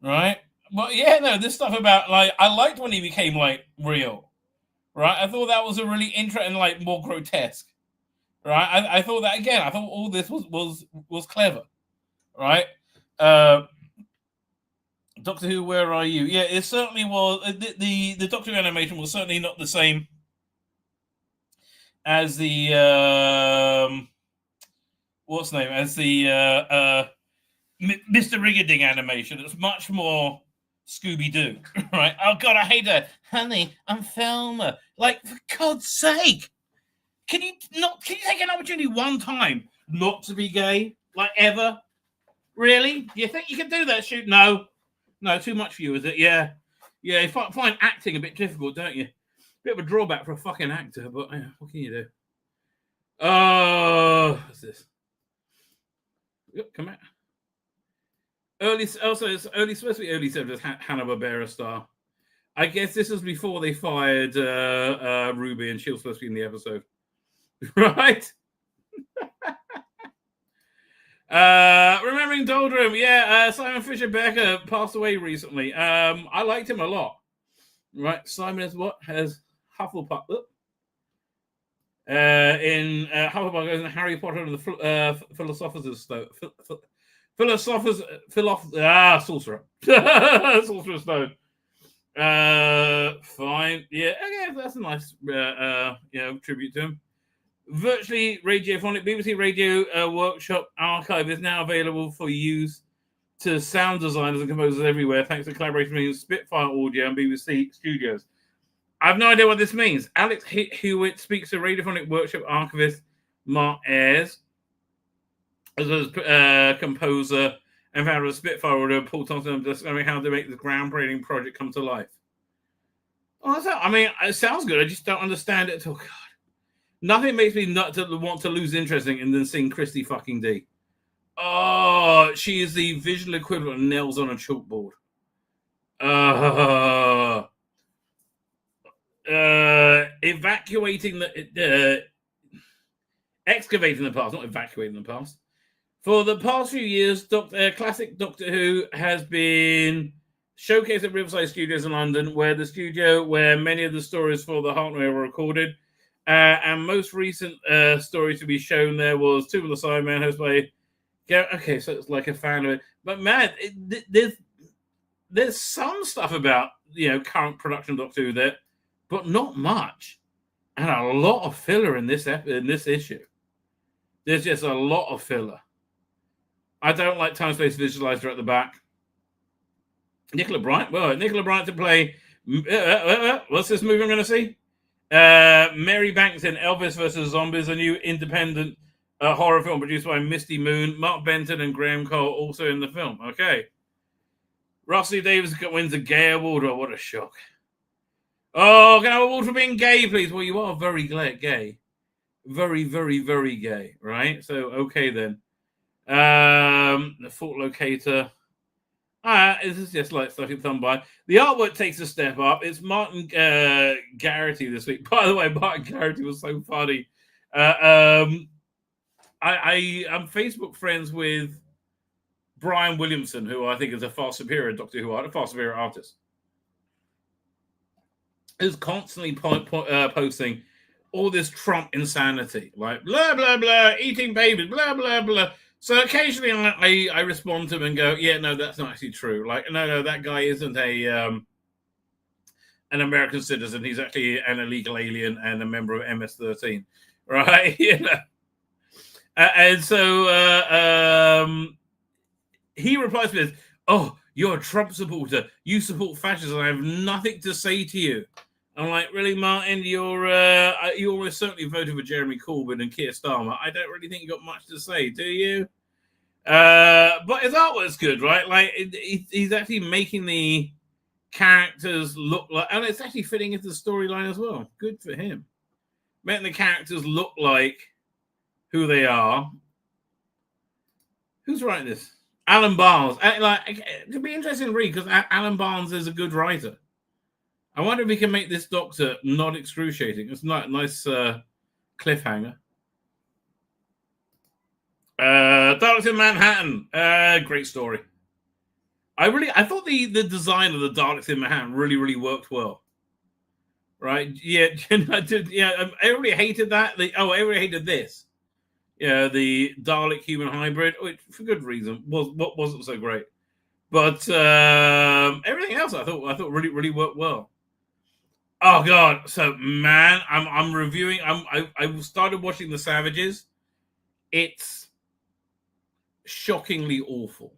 right? But yeah, no, this stuff about I liked when he became real, right? I thought that was a really interesting, more grotesque, right? I thought that again. I thought all this was clever, right? Doctor Who, where are you? Yeah, it certainly was. The Doctor Who animation was certainly not the same as the Mr. Ring-a-Ding animation. It's much more Scooby-Doo, right? Oh God, I hate that. Honey, I'm Thelma. For God's sake, can you take an opportunity one time not to be gay, ever? Really? Do you think you can do that? Shoot, no, too much for you, is it? Yeah. You find acting a bit difficult, don't you? Bit of a drawback for a fucking actor, but what can you do? Oh, what's this? Yep, come out. It's supposed to be early 70s Hanna-Barbera star. I guess this was before they fired Ruby, and she was supposed to be in the episode. right? Remembering Doldrum, Simon Fisher Becker passed away recently. I liked him a lot. Right, Simon is what has Hufflepuff. In Hufflepuff goes in Harry Potter and the Philosopher's Stone. Sorcerer. Sorcerer's Stone. Fine. Yeah, okay, that's a nice tribute to him. Virtually radiophonic BBC Radio Workshop archive is now available for use to sound designers and composers everywhere, thanks to collaboration between Spitfire Audio and BBC Studios. I have no idea what this means. Alex Hewitt speaks to radiophonic workshop archivist Mark Ayres, as well as composer and founder of Spitfire Audio, Paul Thompson, discovering how to make this groundbreaking project come to life. I mean, it sounds good. I just don't understand it at all. God. Nothing makes me want to lose interest in than seeing Christy fucking D. Oh, she is the visual equivalent of nails on a chalkboard. Excavating the past, not evacuating the past. For the past few years, classic Doctor Who has been showcased at Riverside Studios in London, where many of the stories for the Hartnell were recorded. And most recent story to be shown there was Tomb of the Cyberman, hosted by Gareth. Okay, so it's like a fan of it. But man, there's some stuff about current production Doctor Who there, but not much, and a lot of filler in this issue. There's just a lot of filler. I don't like Time Space Visualizer at the back. Nicola Bryant. Well, Nicola Bryant to play. What's this movie I'm going to see? Mary Banks in Elvis vs. Zombies, a new independent horror film produced by Misty Moon. Mark Benton and Graham Cole also in the film. Okay. Russell Davis wins a gay award. Oh, what a shock. Oh, can I have an award for being gay, please? Well, you are very gay. Very, very, very gay, right? So, okay then. The Fort Locator. This is just like stuff you thumb by. The artwork takes a step up. It's Martin Garrity this week. By the way, Martin Garrity was so funny. I'm Facebook friends with Brian Williamson, who I think is a far superior Doctor Who artist, a far superior artist. Is constantly posting all this Trump insanity, like blah blah blah, eating babies, blah blah blah. So occasionally I respond to him and go, yeah, no, that's not actually true. Like, no, that guy isn't an American citizen. He's actually an illegal alien and a member of MS-13, right? And so he replies to this, oh, you're a Trump supporter. You support fascism. I have nothing to say to you. I'm like, really, Martin? You almost certainly voted for Jeremy Corbyn and Keir Starmer. I don't really think you got much to say, do you? But his artwork's good, right? Like, he's actually making the characters look like, and it's actually fitting into the storyline as well. Good for him. Making the characters look like who they are. Who's writing this? Alan Barnes. It could be interesting to read because Alan Barnes is a good writer. I wonder if we can make this Doctor not excruciating. It's not a nice cliffhanger. Daleks in Manhattan. Great story. I thought the design of the Daleks in Manhattan really, really worked well. Right? Yeah, I did. Yeah, everybody hated that. Everybody hated this. Yeah, the Dalek human hybrid, which for good reason wasn't so great. But everything else I thought really, really worked well. Oh God! So man, I'm reviewing. I started watching The Savages. It's shockingly awful,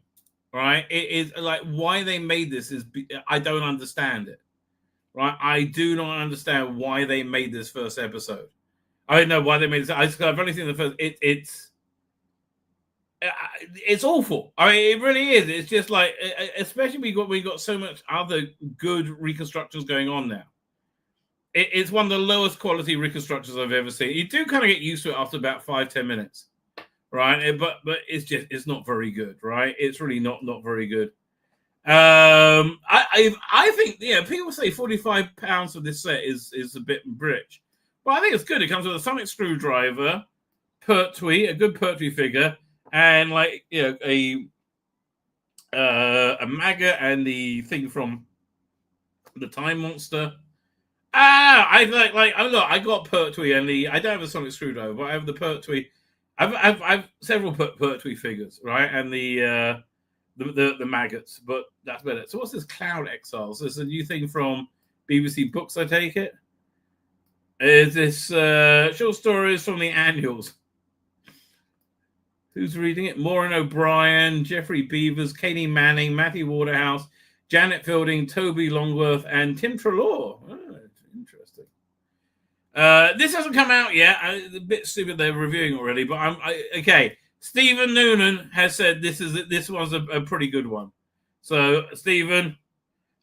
right? It is like why they made this is I don't understand it, right? I do not understand why they made this first episode. I don't know why they made this. I've only seen the first. It's awful. I mean, it really is. It's just like, especially we got so much other good reconstructions going on now. It's one of the lowest quality reconstructions I've ever seen. You do kind of get used to it after about 5-10 minutes, right? But it's not very good, right? It's really not very good. I think people say £45 for this set is a bit rich. Well, I think it's good. It comes with a sonic screwdriver, Pertwee, a good Pertwee figure, and like a maggot and the thing from the Time Monster. I got Pertwee and I don't have a sonic screwdriver, but I have the Pertwee. I've several Pertwee figures, right, and the maggots, but that's about it. So what's this Cloud Exiles? This is a new thing from BBC Books, I take it. Is this short stories from the annuals? Who's reading it? Maureen O'Brien, Jeffrey Beavers, Katie Manning, Matthew Waterhouse, Janet Fielding, Toby Longworth, and Tim Trelaw. Oh, interesting. This hasn't come out yet. It's a bit stupid they're reviewing already, but okay. Stephen Noonan has said this one's a pretty good one. So Stephen,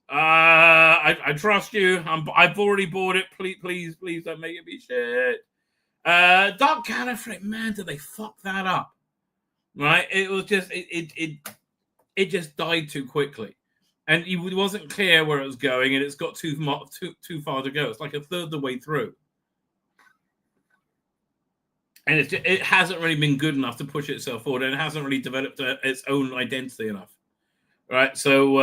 I trust you. I've already bought it. Please don't make it be shit. Dark Gallifrey, man, did they fuck that up? Right? It was just it just died too quickly, and it wasn't clear where it was going, and it's got too far to go. It's like a third of the way through. And it hasn't really been good enough to push itself forward, and it hasn't really developed its own identity enough, right? So,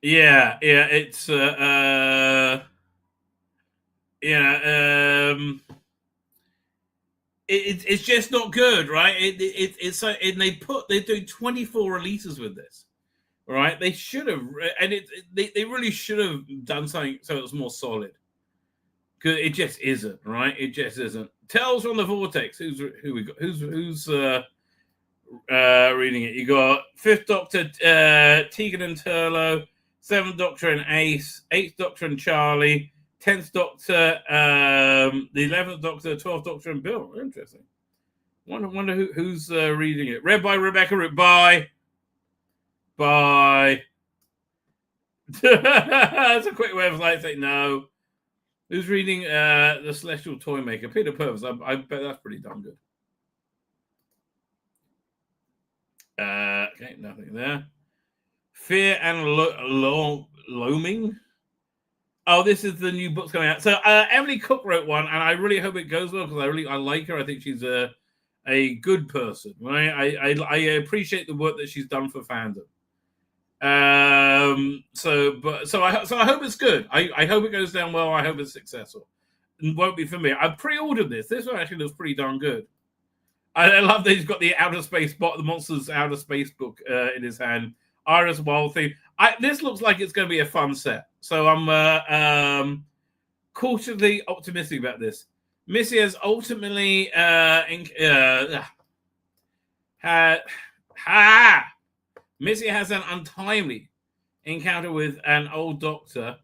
it's it's just not good, right? It's so, and they're doing 24 releases with this, right? They should have, and they really should have done something so it was more solid. Because it just isn't, right? It just isn't. Tales from the Vortex. Who's reading it? You got Fifth Doctor, Tegan and Turlo, Seventh Doctor and Ace, Eighth Doctor and Charlie, 10th Doctor, the 11th Doctor, 12th Doctor and Bill. Interesting. Wonder who's reading it. Read by Rebecca Root. Bye. That's a quick way of saying no. Who's reading The Celestial Toymaker? Peter Purvis. I bet that's pretty damn good. Okay, nothing there. Fear and Loaming. Oh, this is the new book's coming out. So Emily Cook wrote one, and I really hope it goes well because I like her. I think she's a good person. Right? I appreciate the work that she's done for fandom. So I hope it's good. I hope it goes down well. I hope it's successful. It won't be for me. I pre-ordered this. This one actually looks pretty darn good. I love that he's got the the Monsters Outer Space book in his hand. Iris Wild theme. This looks like it's going to be a fun set. So I'm cautiously optimistic about this. Missy has ultimately Missy has an untimely encounter with an old doctor,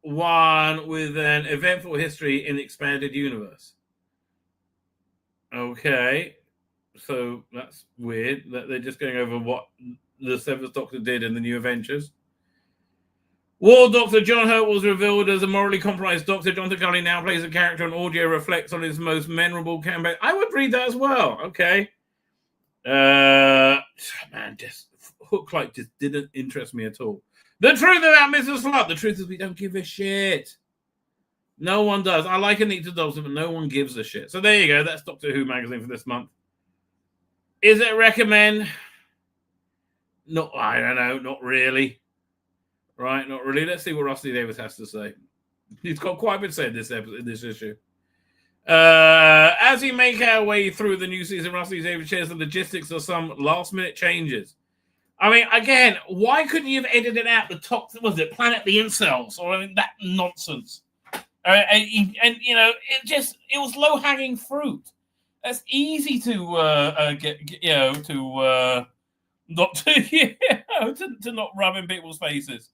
one with an eventful history in the expanded universe. Okay, so that's weird that they're just going over what the Seventh Doctor did in the New Adventures. War Doctor John Hurt was revealed as a morally compromised doctor. John Turturro now plays a character, and audio reflects on his most memorable campaign. I would read that as well. Okay. Man, just Hook just didn't interest me at all. The truth about Mrs. Slut. The truth is we don't give a shit. No one does. I like Anita Dobson, but no one gives a shit. So there you go. That's Doctor Who magazine for this month. Is it recommend? No, I don't know. Not really. Right? Not really. Let's see what Rusty Davis has to say. He's got quite a bit to say in this issue. As we make our way through the new season, Rusty Davis shares the logistics of some last-minute changes. I mean, again, why couldn't you have edited out the top? Was it Planet the Incels or that nonsense? And you know, it was low-hanging fruit. That's easy to to not rub in people's faces.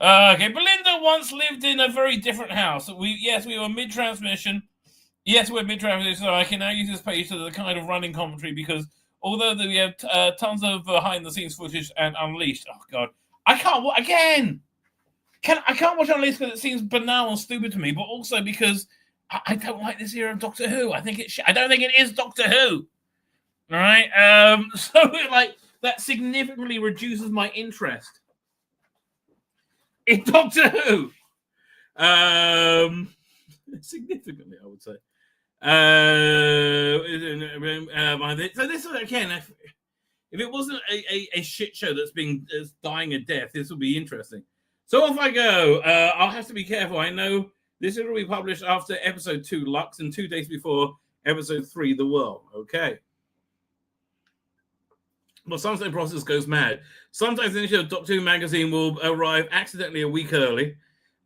Okay, Belinda once lived in a very different house. We were mid-transmission. Yes, we're mid-transmission, so I can now use this page to the kind of running commentary because although we have tons of behind-the-scenes footage and Unleashed, oh god, I can't watch Unleashed because it seems banal and stupid to me, but also because I don't like this era of Doctor Who. I don't think it is Doctor Who. All right, so like that significantly reduces my interest in Doctor Who. Significantly, I would say. So this is, again, if it wasn't a shit show that's dying a death, this will be interesting. So off I go. I'll have to be careful. I know this will be published after episode 2, Lux, and 2 days before episode 3, The World. Okay. Well, sometimes the process goes mad. Sometimes the issue of Doctor Who magazine will arrive accidentally a week early.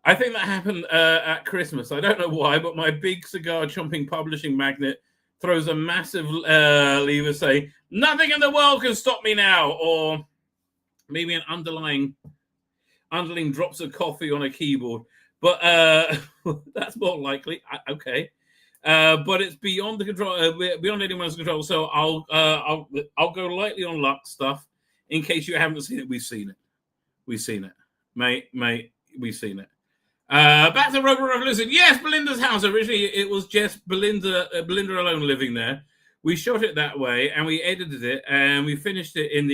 I think that happened at Christmas. I don't know why, but my big cigar-chomping publishing magnet throws a massive lever saying, "Nothing in the world can stop me now," or maybe an underlying drops of coffee on a keyboard. But that's more likely. Okay. But it's beyond the control, beyond anyone's control. So I'll go lightly on Lux stuff in case you haven't seen it. We've seen it, mate. We've seen it. Back to Robot Revolution. Yes, Belinda's house. Originally, it was just Belinda alone living there. We shot it that way, and we edited it, and we finished it in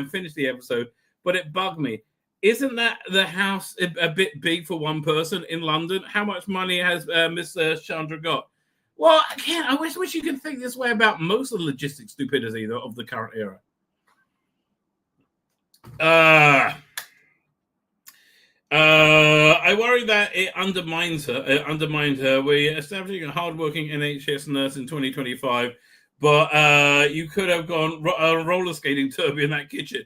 finished the episode. But it bugged me. Isn't that the house a bit big for one person in London? How much money has Miss Chandra got? Well, again, I wish you could think this way about most of the logistic stupidity of the current era. I worry that it undermines her. We're establishing a hardworking NHS nurse in 2025, but you could have gone roller skating Turby in that kitchen.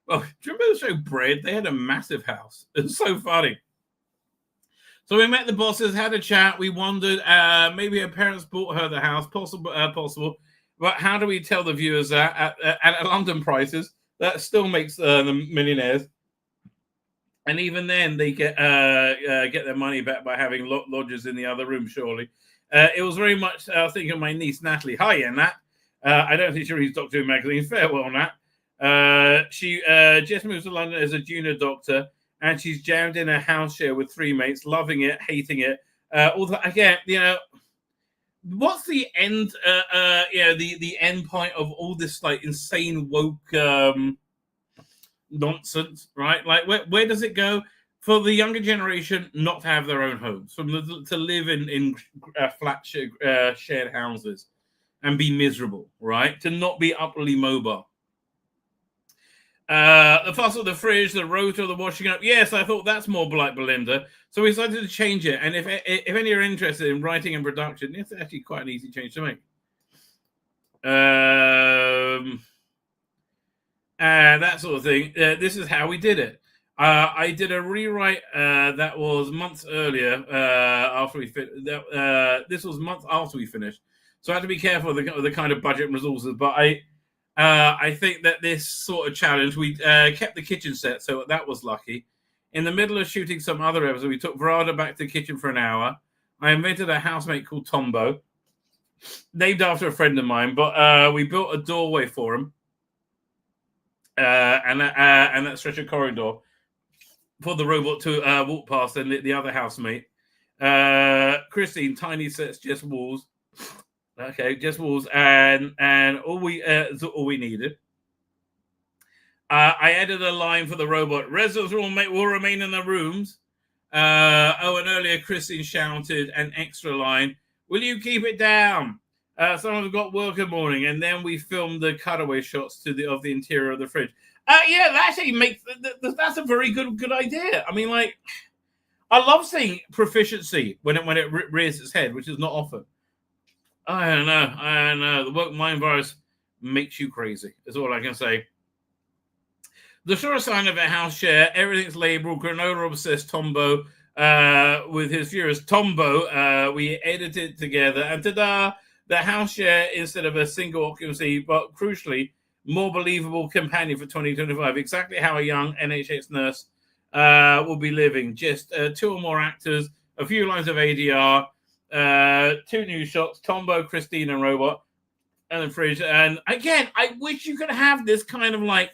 Well, do you remember the show Bread? They had a massive house. It was so funny. So we met the bosses, had a chat. We wondered, maybe her parents bought her the house. Possible. But how do we tell the viewers that at London prices, that still makes them millionaires? And even then, they get their money back by having lodgers in the other room, surely. It was very much thinking of my niece, Natalie. Hiya, Nat. I don't think she reads Doctor Who magazine. Farewell, Nat. She just moved to London as a junior doctor, and she's jammed in a house share with 3 mates, loving it, hating it. Although, again, what's the end? The end point of all this like insane woke nonsense, right? Like, where does it go for the younger generation not to have their own homes, to live in flat shared houses and be miserable, right? To not be upwardly mobile. The fuss of the fridge, the rotor, the washing up. Yes, I thought that's more like Belinda. So we decided to change it. And if any are interested in writing and production, it's actually quite an easy change to make. That sort of thing. This is how we did it. I did a rewrite that was months earlier after we this was months after we finished. So I had to be careful of the kind of budget and resources. But I think that this sort of challenge, we kept the kitchen set, so that was lucky. In the middle of shooting some other episode, we took Verada back to the kitchen for an hour. I invented a housemate called Tombo, named after a friend of mine, but we built a doorway for him. And that stretch of corridor for the robot to walk past and the other housemate. Christine, tiny sets, just walls. Okay, just walls, and all we needed. I added a line for the robot. Residents will remain in their rooms. And earlier Christine shouted an extra line. Will you keep it down? Someone's got work in the morning, and then we filmed the cutaway shots of the interior of the fridge. Yeah, that actually makes that's a very good idea. I mean, like, I love seeing proficiency when it rears its head, which is not often. I don't know. The woke mind virus makes you crazy. Is all I can say. The sure sign of a house share. Everything's labeled. Granola obsessed Tombo with his furious Tombo. We edited together, and ta-da! The house share instead of a single occupancy, but crucially, more believable companion for 2025. Exactly how a young NHS nurse will be living. Just 2 or more actors, a few lines of ADR, 2 new shots, Tombo, Christine, and Robot, and the fridge. And again, I wish you could have this kind of like,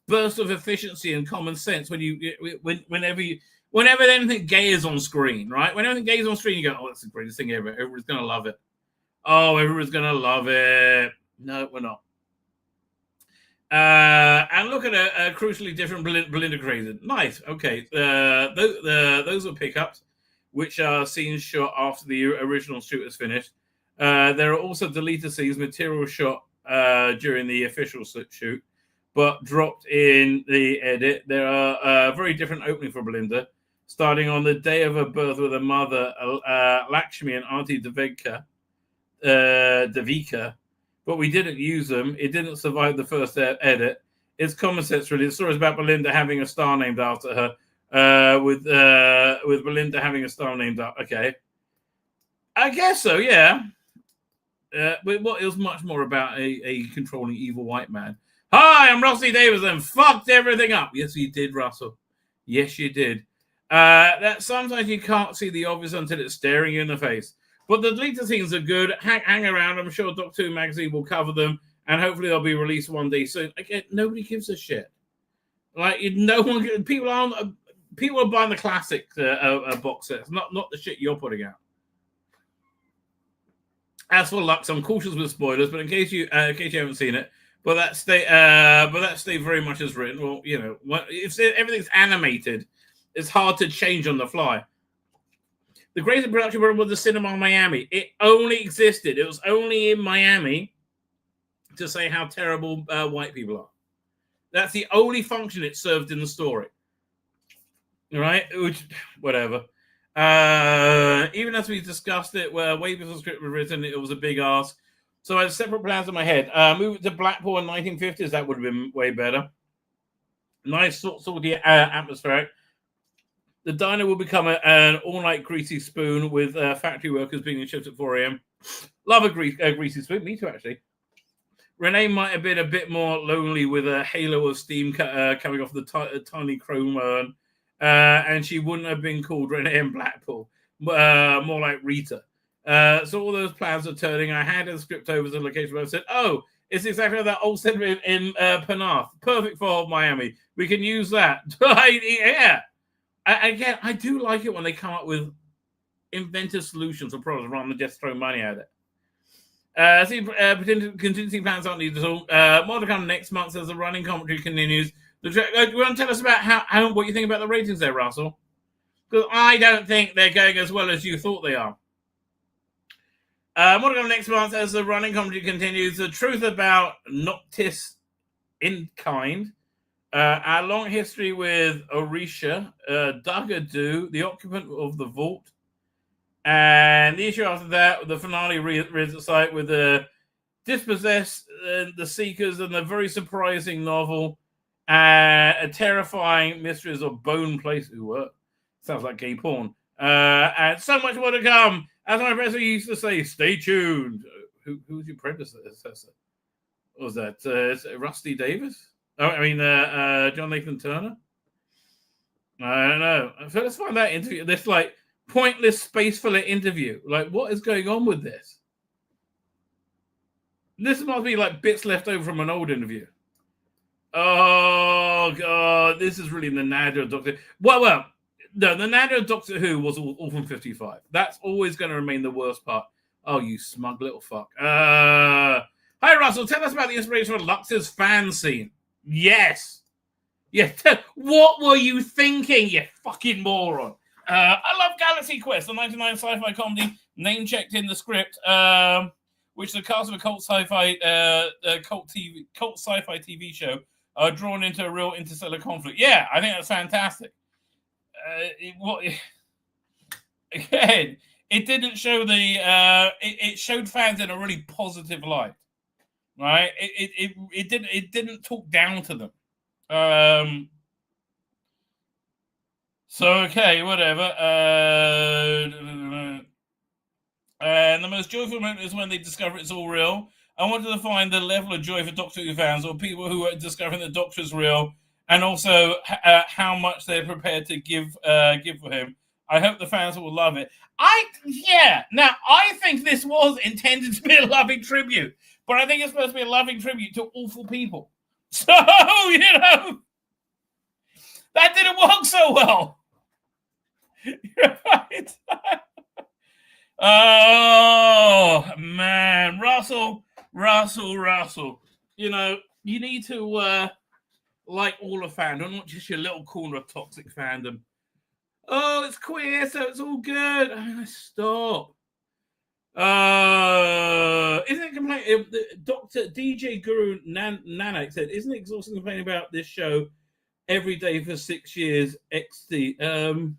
burst of efficiency and common sense whenever anything gay is on screen, right? When anything gay is on screen, you go, oh, that's the greatest thing ever. Everyone's going to love it. Oh, everyone's going to love it. No, we're not. And look at a crucially different Belinda created. Nice. Okay. Those are pickups, which are scenes shot after the original shoot is finished. There are also deleted scenes, material shot during the official shoot, but dropped in the edit. There are a very different opening for Belinda, starting on the day of her birth with her mother, Lakshmi, and Auntie Devika. But we didn't use them. It didn't survive the first edit. It's common sense, really. The story is about Belinda having a star named after her, with Belinda having a star named after. Okay, I guess so. Yeah. But it was much more about a controlling evil white man. Hi, I'm Rusty Davis and fucked everything up. Yes, you did, Russell. Yes, you did. That sometimes you can't see the obvious until it's staring you in the face. But the deleted scenes are good. Hang around. I'm sure Doctor Who magazine will cover them, and hopefully they'll be released one day soon. Again, nobody gives a shit. Like, no one. People are buying the classic box sets, not the shit you're putting out. As for Lux, I'm cautious with spoilers, but in case you haven't seen it, but that stay very much as written. Well, you know, if everything's animated, it's hard to change on the fly. The greatest production run was the cinema in Miami. It only existed. It was only in Miami to say how terrible white people are. That's the only function it served in the story. All right? Which, whatever. Even as we discussed it, way before the script was written, it was a big ask. So I had separate plans in my head. Move it to Blackpool in 1950s. That would have been way better. Nice, salty, atmospheric. The diner will become an all-night greasy spoon with factory workers being in shifts at 4 a.m. Love a greasy spoon. Me too, actually. Renee might have been a bit more lonely with a halo of steam coming off the tiny chrome urn. And she wouldn't have been called Renee in Blackpool. More like Rita. So all those plans are turning. I handed the script over to the location where I said, oh, it's exactly like that old cinema in Penarth. Perfect for Miami. We can use that. Yeah. Again, I do like it when they come up with inventive solutions for problems rather than just throw money at it. Contingency plans aren't needed at all. More to come next month as the running commentary continues. You want to tell us about what you think about the ratings there, Russell? Because I don't think they're going as well as you thought they are. More to come next month as the running commentary continues. The truth about Noctis in kind. Our long history with Orisha, Duggadoo, the occupant of the vault, and the issue after that, the finale reads at sight with the Dispossessed, the Seekers, and the very surprising novel, a terrifying Mysteries of Bone Place. Sounds like gay porn. And so much more to come. As my professor used to say, stay tuned. Who was your predecessor? What was that? Rusty Davis? Oh, I mean, John Nathan Turner? I don't know. So let's find that interview. This, like, pointless space filler interview. Like, what is going on with this? This must be, like, bits left over from an old interview. Oh, God. This is really the nadir of Doctor Who. Well, no, the nadir of Doctor Who was all from 55. That's always going to remain the worst part. Oh, you smug little fuck. Hi, Russell. Tell us about the inspiration for Lux's fan scene. Yes. What were you thinking, you fucking moron? I love Galaxy Quest, the 99 sci-fi comedy name-checked in the script, which the cast of a cult sci-fi TV show are drawn into a real interstellar conflict. Yeah, I think that's fantastic. Again, it didn't show it showed fans in a really positive light. Right, it didn't talk down to them. So okay, whatever. And the most joyful moment is when they discover it's all real. I wanted to find the level of joy for Doctor Who fans or people who are discovering the Doctor's real, and also how much they're prepared to give for him. I hope the fans will love it. Now I think this was intended to be a loving tribute. But I think it's supposed to be a loving tribute to awful people. So, you know, that didn't work so well. Right? Oh, man. Russell. You know, You need to like all of fandom, not just your little corner of toxic fandom. Oh, it's queer, so it's all good. Stop. Isn't it complaining? Dr. DJ Guru Nanak said, isn't it exhausting complaining about this show every day for 6 years? XD.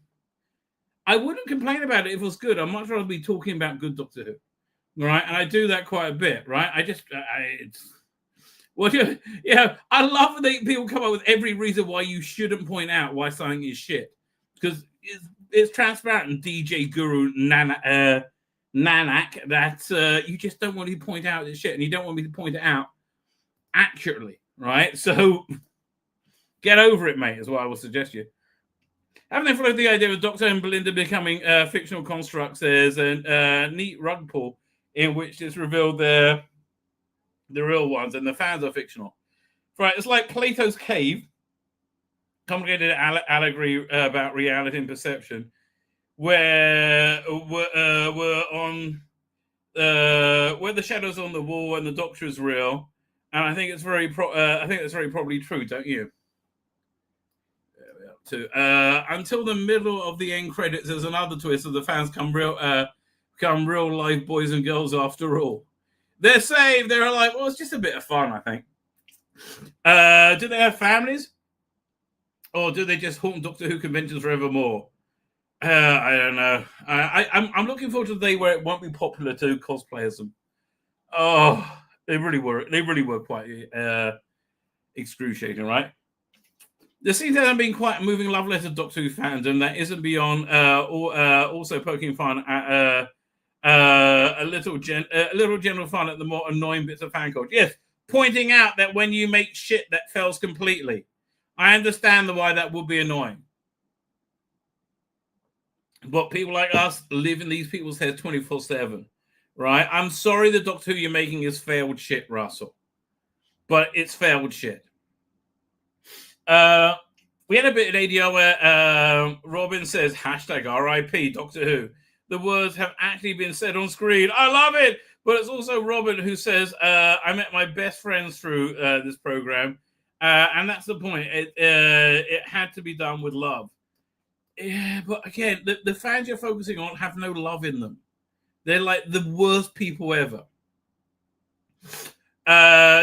I wouldn't complain about it if it was good. I'd much rather be talking about good Doctor Who, right? And I do that quite a bit, right? I love that people come up with every reason why you shouldn't point out why something is shit, because it's transparent. And DJ Guru Nanak that you just don't want to point out this shit, and you don't want me to point it out accurately, right? So get over it, mate, is what I would suggest you. Having followed the idea of Doctor and Belinda becoming fictional constructs, there's a neat rug pull in which it's revealed they're the real ones and the fans are fictional. Right, it's like Plato's cave, complicated allegory about reality and perception, where we're on where the shadows on the wall and the Doctor is real, and I think it's very probably true, don't you? Until the middle of the end credits, there's another twist of the fans come real life boys and girls after all. They're saved. They're like, well, it's just a bit of fun, I think. Do they have families, or do they just haunt Doctor Who conventions forevermore? I don't know. I'm looking forward to the day where it won't be popular to cosplay as them. Oh, they really were quite excruciating, right? There seems to have been quite a moving love letter to Doctor Who fandom that isn't beyond also poking fun at a little general fun at the more annoying bits of fan culture. Yes, pointing out that when you make shit that fails completely, I understand why that would be annoying. But people like us live in these people's heads 24/7, right? I'm sorry the Doctor Who you're making is failed shit, Russell, but it's failed shit. We had a bit in ADR where Robin says #RIP Doctor Who. The words have actually been said on screen. I love it. But it's also Robin who says, I met my best friends through this program. And that's the point. It had to be done with love. Yeah, but again, the fans you're focusing on have no love in them. They're like the worst people ever.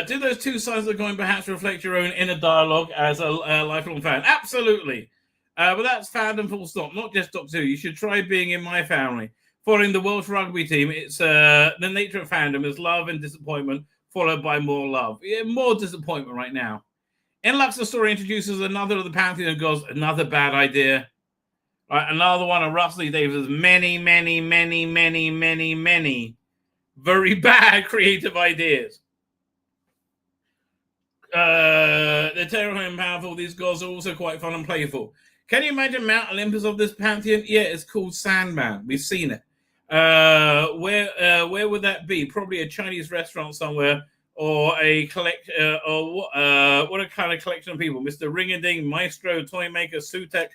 Do those two sides of the coin perhaps reflect your own inner dialogue as a lifelong fan? Absolutely. But that's fandom full stop, not just Doctor Who. You should try being in my family. Following the Welsh rugby team, it's the nature of fandom is love and disappointment, followed by more love. Yeah, more disappointment right now. In Lux, the story introduces another of the Pantheon gods, another bad idea. Right, another one of Russell Lee Davies' many very bad creative ideas. They're terrifying and powerful. These gods are also quite fun and playful. Can you imagine Mount Olympus of this pantheon? Yeah, it's called Sandman. We've seen it. Where would that be? Probably a Chinese restaurant somewhere, or a what a kind of collection of people. Mr. Ring-a-Ding, Maestro, Toymaker, Sutek.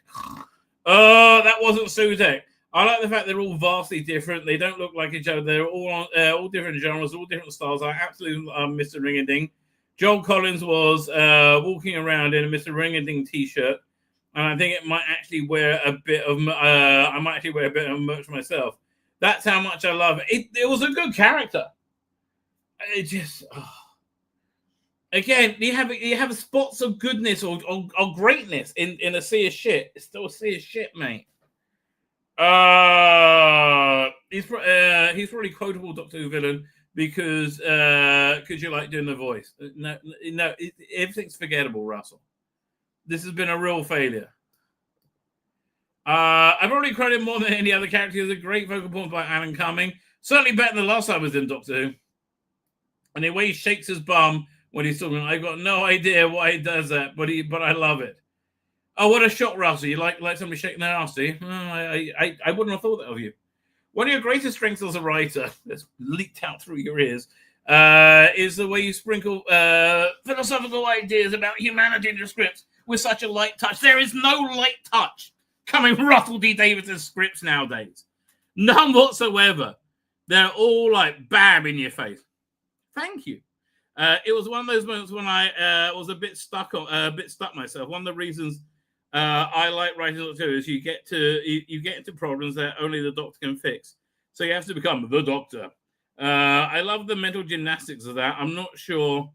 Oh, that wasn't Sutek. I like the fact they're all vastly different. They don't look like each other. They're all different genres, all different styles. I absolutely love Mr. Ring-a-Ding. Joel Collins was walking around in a Mr. Ring-a-Ding t-shirt, and I think it might actually wear a bit of. I might actually wear a bit of merch myself. That's how much I love it. It was a good character. It just again, you have spots of goodness or greatness in a sea of shit. It's still a sea of shit, mate. He's probably quotable Doctor Who villain because you like doing the voice. No, everything's forgettable, Russell. This has been a real failure. I've already credited more than any other character. There's a great vocal performance by Alan Cumming. Certainly better than the last time I was in Doctor Who. And the way he shakes his bum when he's talking, I've got no idea why he does that, but I love it. Oh, what a shock, Russell. You like somebody shaking their ass, do you? I wouldn't have thought that of you. One of your greatest strengths as a writer, that's leaked out through your ears, is the way you sprinkle philosophical ideas about humanity in your scripts with such a light touch. There is no light touch coming from Russell D. Davies' scripts nowadays. None whatsoever. They're all like bam in your face. Thank you. It was one of those moments when I was a bit stuck myself. One of the reasons I like writing Doctor Who is you get into problems that only the Doctor can fix. So you have to become the Doctor. I love the mental gymnastics of that. I'm not sure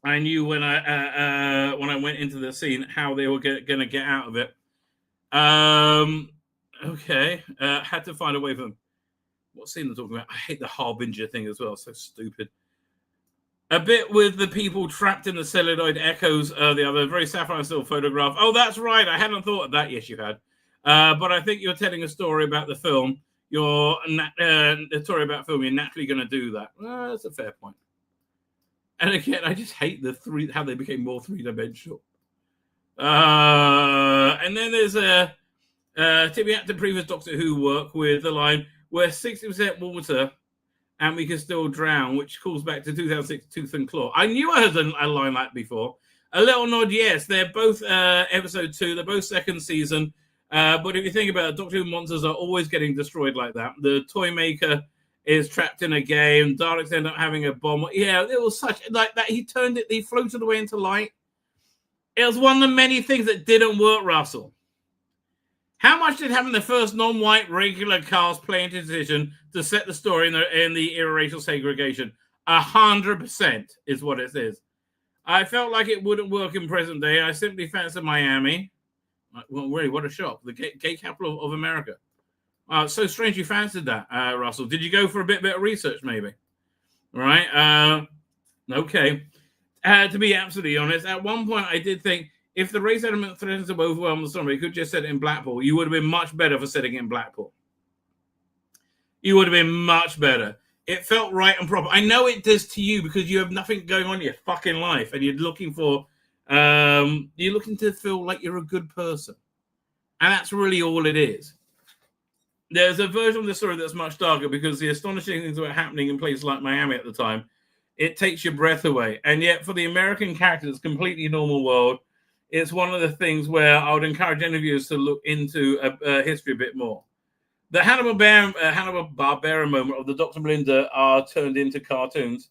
I knew when I went into the scene how they were going to get out of it. Okay, had to find a way from what scene they're talking about. I hate the Harbinger thing as well. So stupid. A bit with the people trapped in the celluloid echoes. The other very sapphire still photograph. Oh, that's right. I hadn't thought of that. Yes, you had. But I think you're telling a story about the film. You're a story about film. You're naturally going to do that. Well, that's a fair point. And again, I just hate how they became more three-dimensional. And then there's a tipping out to previous Doctor Who work with the line, we're 60% water and we can still drown, which calls back to 2006 Tooth and Claw. I knew I heard a line like before. A little nod, yes. They're both episode 2. They're both second season. But if you think about it, Doctor Who monsters are always getting destroyed like that. The toy maker is trapped in a game. Daleks end up having a bomb. Yeah, it was such like that. He floated away into light. It was one of the many things that didn't work, Russell. How much did having the first non-white regular cast play into decision to set the story in the interracial segregation? 100% is what it is. I felt like it wouldn't work in present day. I simply fancied Miami. Well, really, what a shock. The gay capital of America. So strange you fancied that, Russell. Did you go for a bit of research, maybe? Right? Okay. To be absolutely honest, at one point I did think if the race element threatens to overwhelm the story, you could just set it in Blackpool. You would have been much better for setting it in Blackpool. You would have been much better. It felt right and proper. I know it does to you because you have nothing going on in your fucking life and you're looking to feel like you're a good person. And that's really all it is. There's a version of the story that's much darker because the astonishing things that were happening in places like Miami at the time, it takes your breath away. And yet for the American characters, completely normal world, it's one of the things where I would encourage interviewers to look into history a bit more. The Hanna-Barbera moment of the Dr. Melinda are turned into cartoons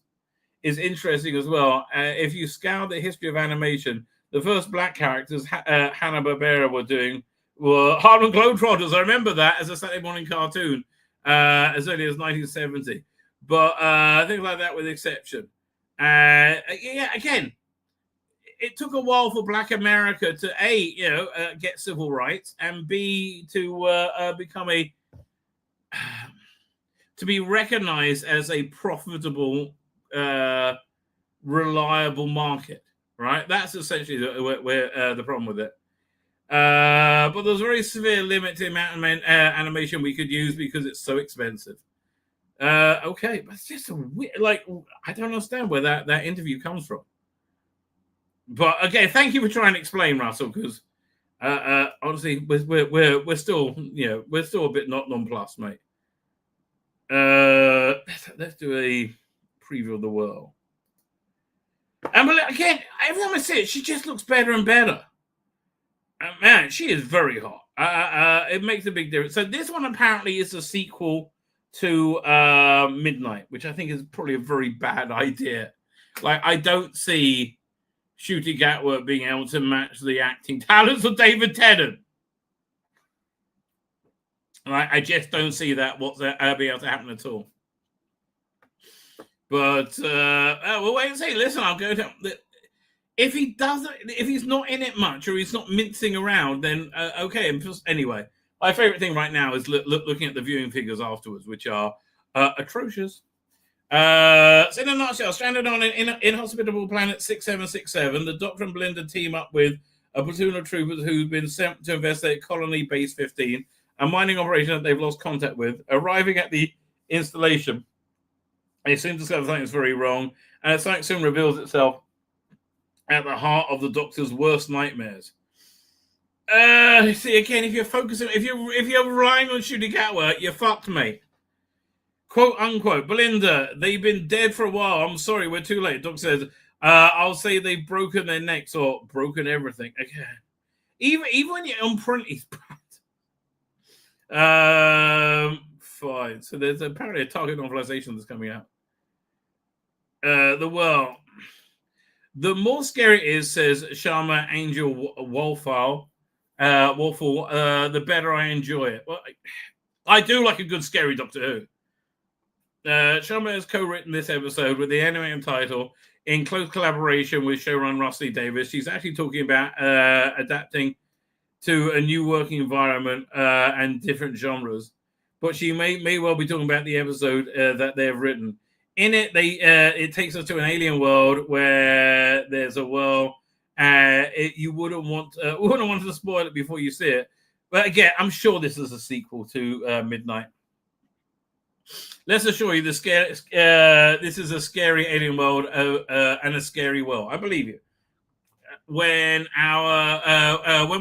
is interesting as well. If you scour the history of animation, the first black characters Hanna-Barbera were doing were Harlem Globetrotters. I remember that as a Saturday morning cartoon as early as 1970. But things like that with exception. Again, it took a while for Black America to A, get civil rights, and B, to become to be recognized as a profitable, reliable market. Right, that's essentially where the problem with it. But there's a very severe limit to the amount of animation we could use because it's so expensive. Okay, but it's just a weird, I don't understand where that interview comes from. But again, thank you for trying to explain, Russell, because honestly, we're still a bit not nonplussed, mate. Let's do a preview of the world. And again, every time I see it, she just looks better and better. Man, she is very hot. It makes a big difference. So this one apparently is a sequel to Midnight, which I think is probably a very bad idea. I don't see Ncuti Gatwa being able to match the acting talents of David Tennant. I just don't see that be able to happen at all. But we'll wait and see. Listen, I'll go down. If he's not in it much or he's not mincing around, then okay. Anyway, my favorite thing right now is looking at the viewing figures afterwards, which are atrocious. So in a nutshell, stranded on an inhospitable planet 6767, the Doctor and Belinda team up with a platoon of troopers who've been sent to investigate Colony Base 15, a mining operation that they've lost contact with. Arriving at the installation, they soon discover something's very wrong, and something soon reveals itself at the heart of the Doctor's worst nightmares. See, again, if you're relying on Ncuti Gatwa, you're fucked, mate. Quote unquote, Belinda, they've been dead for a while. I'm sorry, we're too late. Doc says, I'll say they've broken their necks or broken everything. Okay. Even when you're on print, it's bad. Fine. So there's apparently a target novelization that's coming out. the world. The more scary it is, says Sharma Angel Wolfall, the better I enjoy it. Well, I do like a good scary Doctor Who. Sharma has co-written this episode with the animated title in close collaboration with showrunner Russell Davis. She's actually talking about adapting to a new working environment and different genres. But she may well be talking about the episode that they've written. In it, it takes us to an alien world where there's a world. You wouldn't want to spoil it before you see it. But again, I'm sure this is a sequel to Midnight. Let's assure you, this is a scary alien world and a scary world. I believe you. When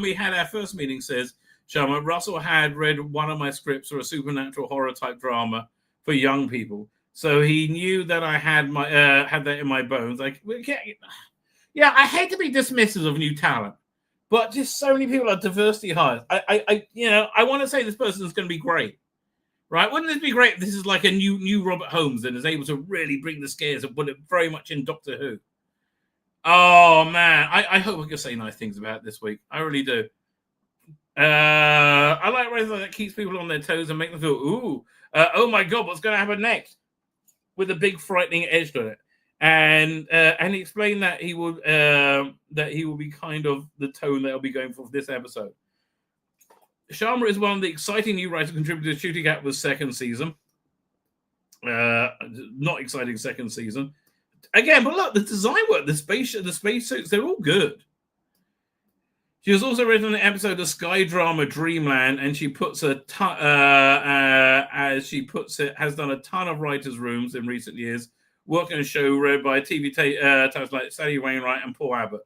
we had our first meeting, says Sharma, Russell had read one of my scripts for a supernatural horror type drama for young people, so he knew that I had that in my bones. Like, yeah, I hate to be dismissive of new talent, but just so many people are diversity hires. I want to say this person is going to be great. Right? Wouldn't this be great if this is like a new Robert Holmes and is able to really bring the scares and put it very much in Doctor Who? Oh, man. I hope I can say nice things about it this week. I really do. I like writing that keeps people on their toes and make them feel, ooh, oh my God, what's going to happen next? With a big frightening edge to it. And he explained that he will be kind of the tone that I'll be going for this episode. Sharma is one of the exciting new writer contributors shooting out with second season. Not exciting second season. Again, but look, the design work, the spacesuits, they're all good. She has also written an episode of Sky drama Dreamland, and she puts as she puts it, has done a ton of writers' rooms in recent years, working on a show read by TV types like Sally Wainwright and Paul Abbott.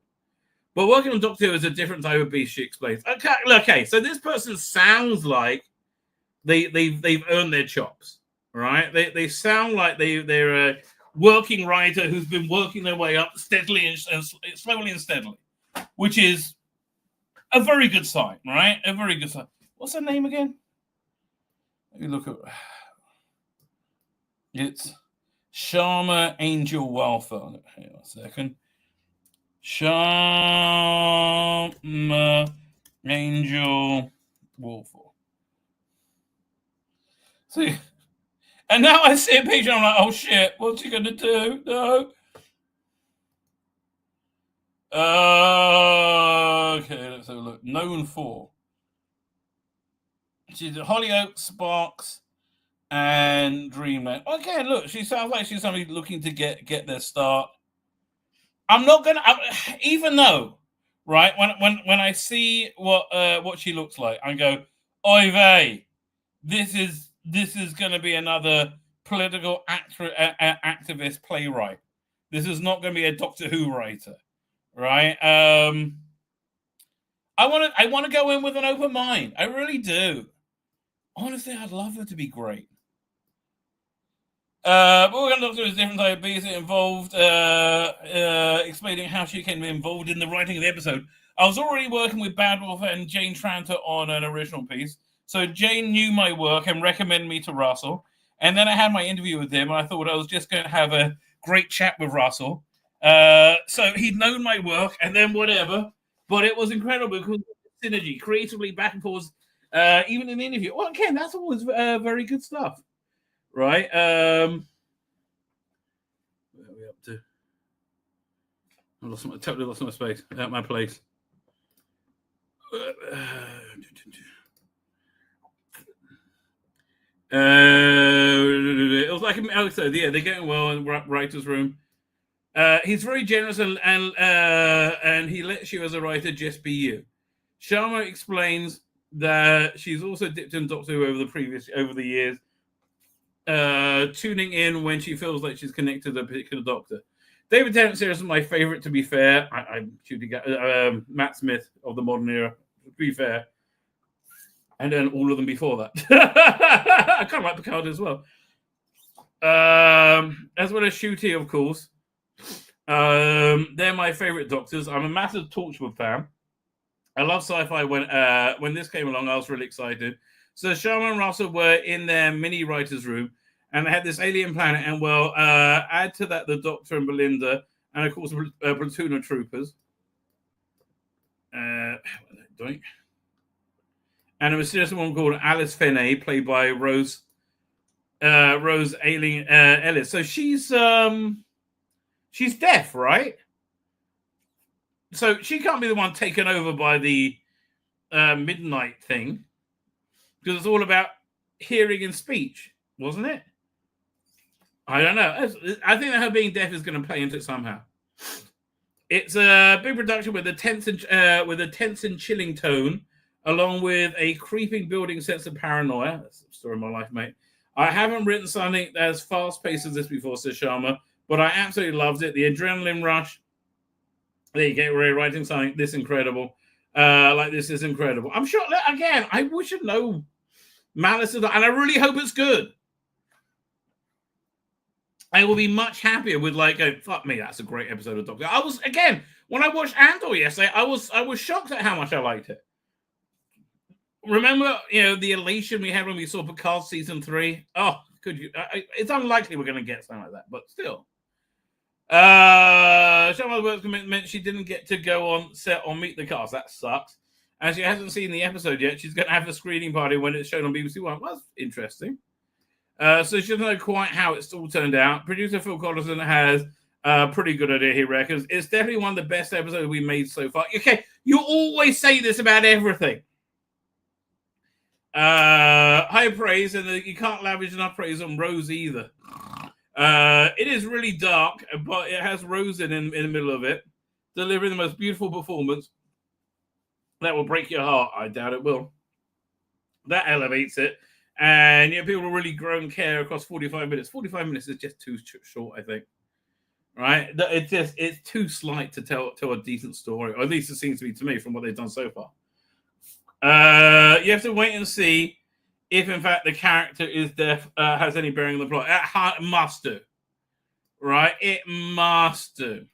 But working on Doctor Who is a different type of beast, she explains. Okay, so this person sounds like they've earned their chops, right? They sound like they're a working writer who's been working their way up steadily and slowly and steadily, which is a very good sign, right? A very good sign. What's her name again? Let me look at. It's Sharma Angel Welfare. Hang on a second. Sharma Angel Wolfall. See, and now I see a picture. I'm like, oh shit, what's he gonna do? No. Okay, let's have a look. Known for. She's at Hollyoaks, Sparks, and Dreamland. Okay, look, she sounds like she's somebody looking to get their start. I'm not gonna, even though, right? When I see what she looks like, I go, oy vey, this is going to be another political activist playwright. This is not going to be a Doctor Who writer, right? I want to go in with an open mind. I really do. Honestly, I'd love her to be great. But we're going to look through a different type of beast involved, explaining how she came involved in the writing of the episode. I was already working with Bad Wolf and Jane Tranter on an original piece, so Jane knew my work and recommended me to Russell. And then I had my interview with him, and I thought I was just going to have a great chat with Russell. So he'd known my work, and then whatever. But it was incredible because synergy, creatively back and forth, even in the interview. Well, again, that's always very good stuff. Right. Where are we up to? I totally lost my space. Out my place. It was like Alex said, yeah, they're getting well in the writer's room. He's very generous and he lets you as a writer just be you. Sharma explains that she's also dipped in Doctor Who over the years. Tuning in when she feels like she's connected to a particular doctor. David Tennant series is my favorite, to be fair. I'm shooting at Matt Smith of the modern era, to be fair. And then all of them before that. I kind of like Picard as well. As well as Ncuti, of course. They're my favorite doctors. I'm a massive Torchwood fan. I love sci-fi. When this came along, I was really excited. So Sharma and Russell were in their mini writer's room, and they had this alien planet, and add to that the Doctor and Belinda, and of course a platoon of troopers. And a mysterious woman called Alice Finney, played by Rose Ailing Ellis. So she's deaf, right? So she can't be the one taken over by the midnight thing, because it's all about hearing and speech, wasn't it? I don't know. I think that her being deaf is going to play into it somehow. It's a big production with a tense and chilling tone, along with a creeping, building sense of paranoia. That's the story of my life, mate. I haven't written something as fast-paced as this before, says Sharma, but I absolutely loved it. The adrenaline rush. There you go, Ray, writing something this incredible. Like this is incredible. I'm sure, again, I wish I'd know Malice, and I really hope it's good. I will be much happier with fuck me, that's a great episode of Doctor. I was, again, when I watched Andor yesterday, I was shocked at how much I liked it. Remember, the elation we had when we saw Picard season 3? Oh, could you? It's unlikely we're going to get something like that, but still. Sharma's work meant she didn't get to go on set or meet the cast. That sucks. And she hasn't seen the episode yet. She's going to have a screening party when it's shown on BBC One. Well, that's interesting. So she doesn't know quite how it's all turned out. Producer Phil Collison has a pretty good idea, he reckons. It's definitely one of the best episodes we made so far. Okay, you always say this about everything. High praise, and you can't lavish enough praise on Rose either. It is really dark, but it has Rose in the middle of it, delivering the most beautiful performance that will break your heart. I doubt it will. That elevates it. And people will really grow and care across 45 minutes. 45 minutes is just too short, I think. Right? It's too slight to tell a decent story, or at least it seems to be to me from what they've done so far. You have to wait and see if, in fact, the character is deaf, has any bearing on the plot. It must do. Right? It must do.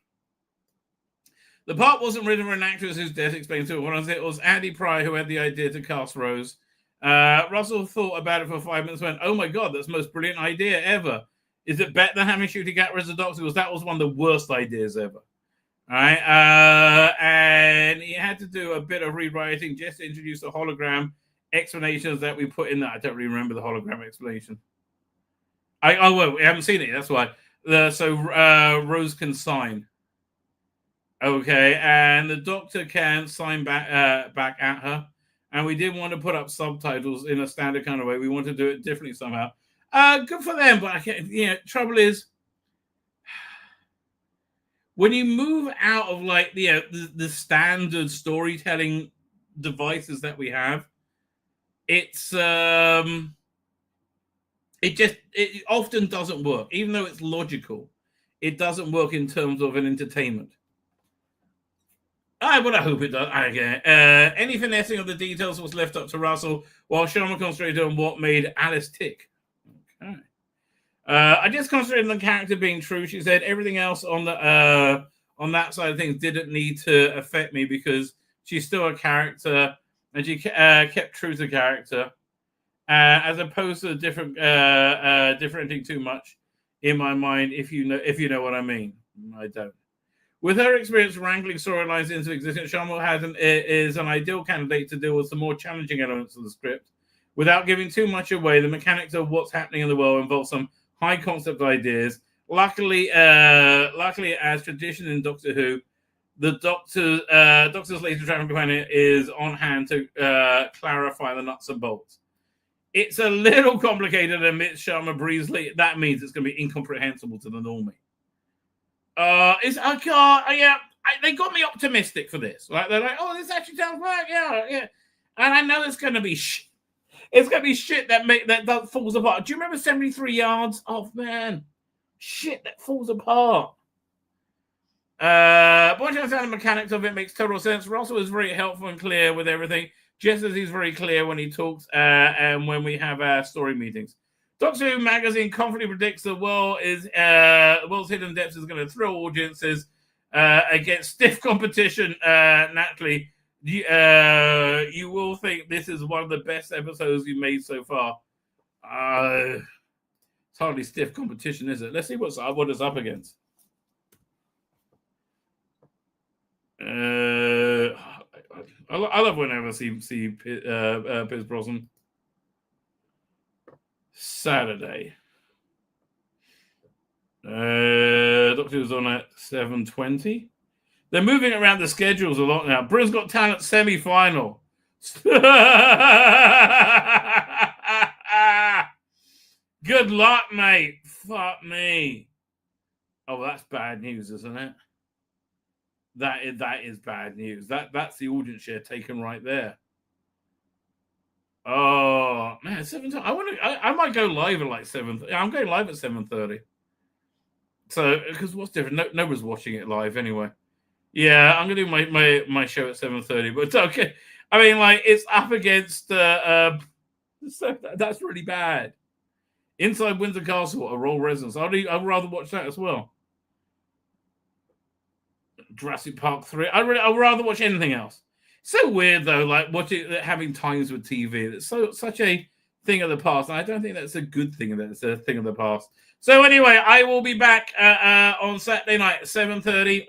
The part wasn't written for an actress whose death explained to it. It was Andy Pryor who had the idea to cast Rose. Russell thought about it for 5 minutes, went, oh my God, that's the most brilliant idea ever. Is it better than having Shooty Gatwa as a Doctor? Because that was one of the worst ideas ever. All right. And he had to do a bit of rewriting just to introduce the hologram explanations that we put in there. I don't really remember the hologram explanation. We haven't seen it. That's why. So Rose can sign. Okay. And the Doctor can sign back at her. And we didn't want to put up subtitles in a standard kind of way. We want to do it differently somehow. Good for them, but trouble is, when you move out of the standard storytelling devices that we have, it often doesn't work. Even though it's logical, it doesn't work in terms of an entertainment. I hope it does. Any finessing of the details was left up to Russell, while Sharma concentrated on what made Alice tick. Okay. I just concentrated on the character being true. She said everything else on that side of things didn't need to affect me because she's still a character and she kept true to character, as opposed to differentiating too much in my mind. If you know what I mean, I don't. With her experience wrangling storylines into existence, Sharma is an ideal candidate to deal with some more challenging elements of the script. Without giving too much away, the mechanics of what's happening in the world involve some high concept ideas. Luckily, as tradition in Doctor Who, the Doctor's laser traveling planet is on hand to clarify the nuts and bolts. It's a little complicated, admits Sharma breezily. That means it's going to be incomprehensible to the normie. They got me optimistic for this. Like they're like, oh, this actually sounds like yeah. And I know it's going to be it's going to be shit that falls apart. Do you remember 73 Yards? Oh man, shit that falls apart. But once you understand the mechanics of it, makes total sense. Russell is very helpful and clear with everything, just as he's very clear when he talks and when we have our story meetings. Doctor Who magazine confidently predicts the world's hidden depths is going to thrill audiences against stiff competition. Naturally, you will think this is one of the best episodes you made so far. It's hardly stiff competition, is it? Let's see what it's up against. I love whenever I see Pierce Brosnan. Saturday. Doctor Who's on at 7:20. They're moving around the schedules a lot now. Britain's Got Talent semi-final. Good luck, mate. Fuck me. Oh, that's bad news, isn't it? That is bad news. That's the audience share taken right there. Oh man, 7:30. I might go live at like 7. I'm going live at 7:30. So because what's different? Nobody's watching it live anyway. Yeah, I'm gonna do my show at 7:30. But it's okay. I mean, like it's up against. So that's really bad. Inside Windsor Castle, a Royal Residence. I'd rather watch that as well. Jurassic Park 3. I'd rather watch anything else. So weird though, like having times with TV. It's such a thing of the past. And I don't think that's a good thing. That it's a thing of the past. So anyway, I will be back on Saturday night at 7:30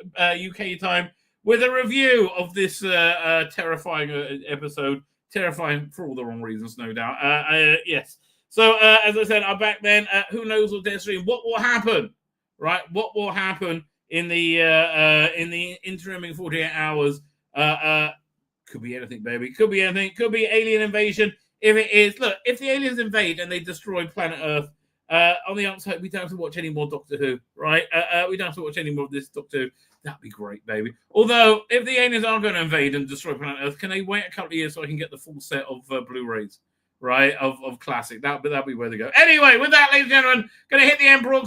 UK time with a review of this terrifying episode. Terrifying for all the wrong reasons, no doubt. Yes. So as I said, I'm back then. Who knows what Deathstream? What will happen? Right? What will happen in the interim 48 hours? Could be anything, baby. Could be anything. Could be alien invasion. If it is, look, if the aliens invade and they destroy planet Earth, on the upside, we don't have to watch any more Doctor Who, right? We don't have to watch any more of this Doctor Who. That'd be great, baby. Although, if the aliens are going to invade and destroy planet Earth, can they wait a couple of years so I can get the full set of Blu-rays, right, of classic? That'd be where they go. Anyway, with that, ladies and gentlemen, going to hit the end broadcast.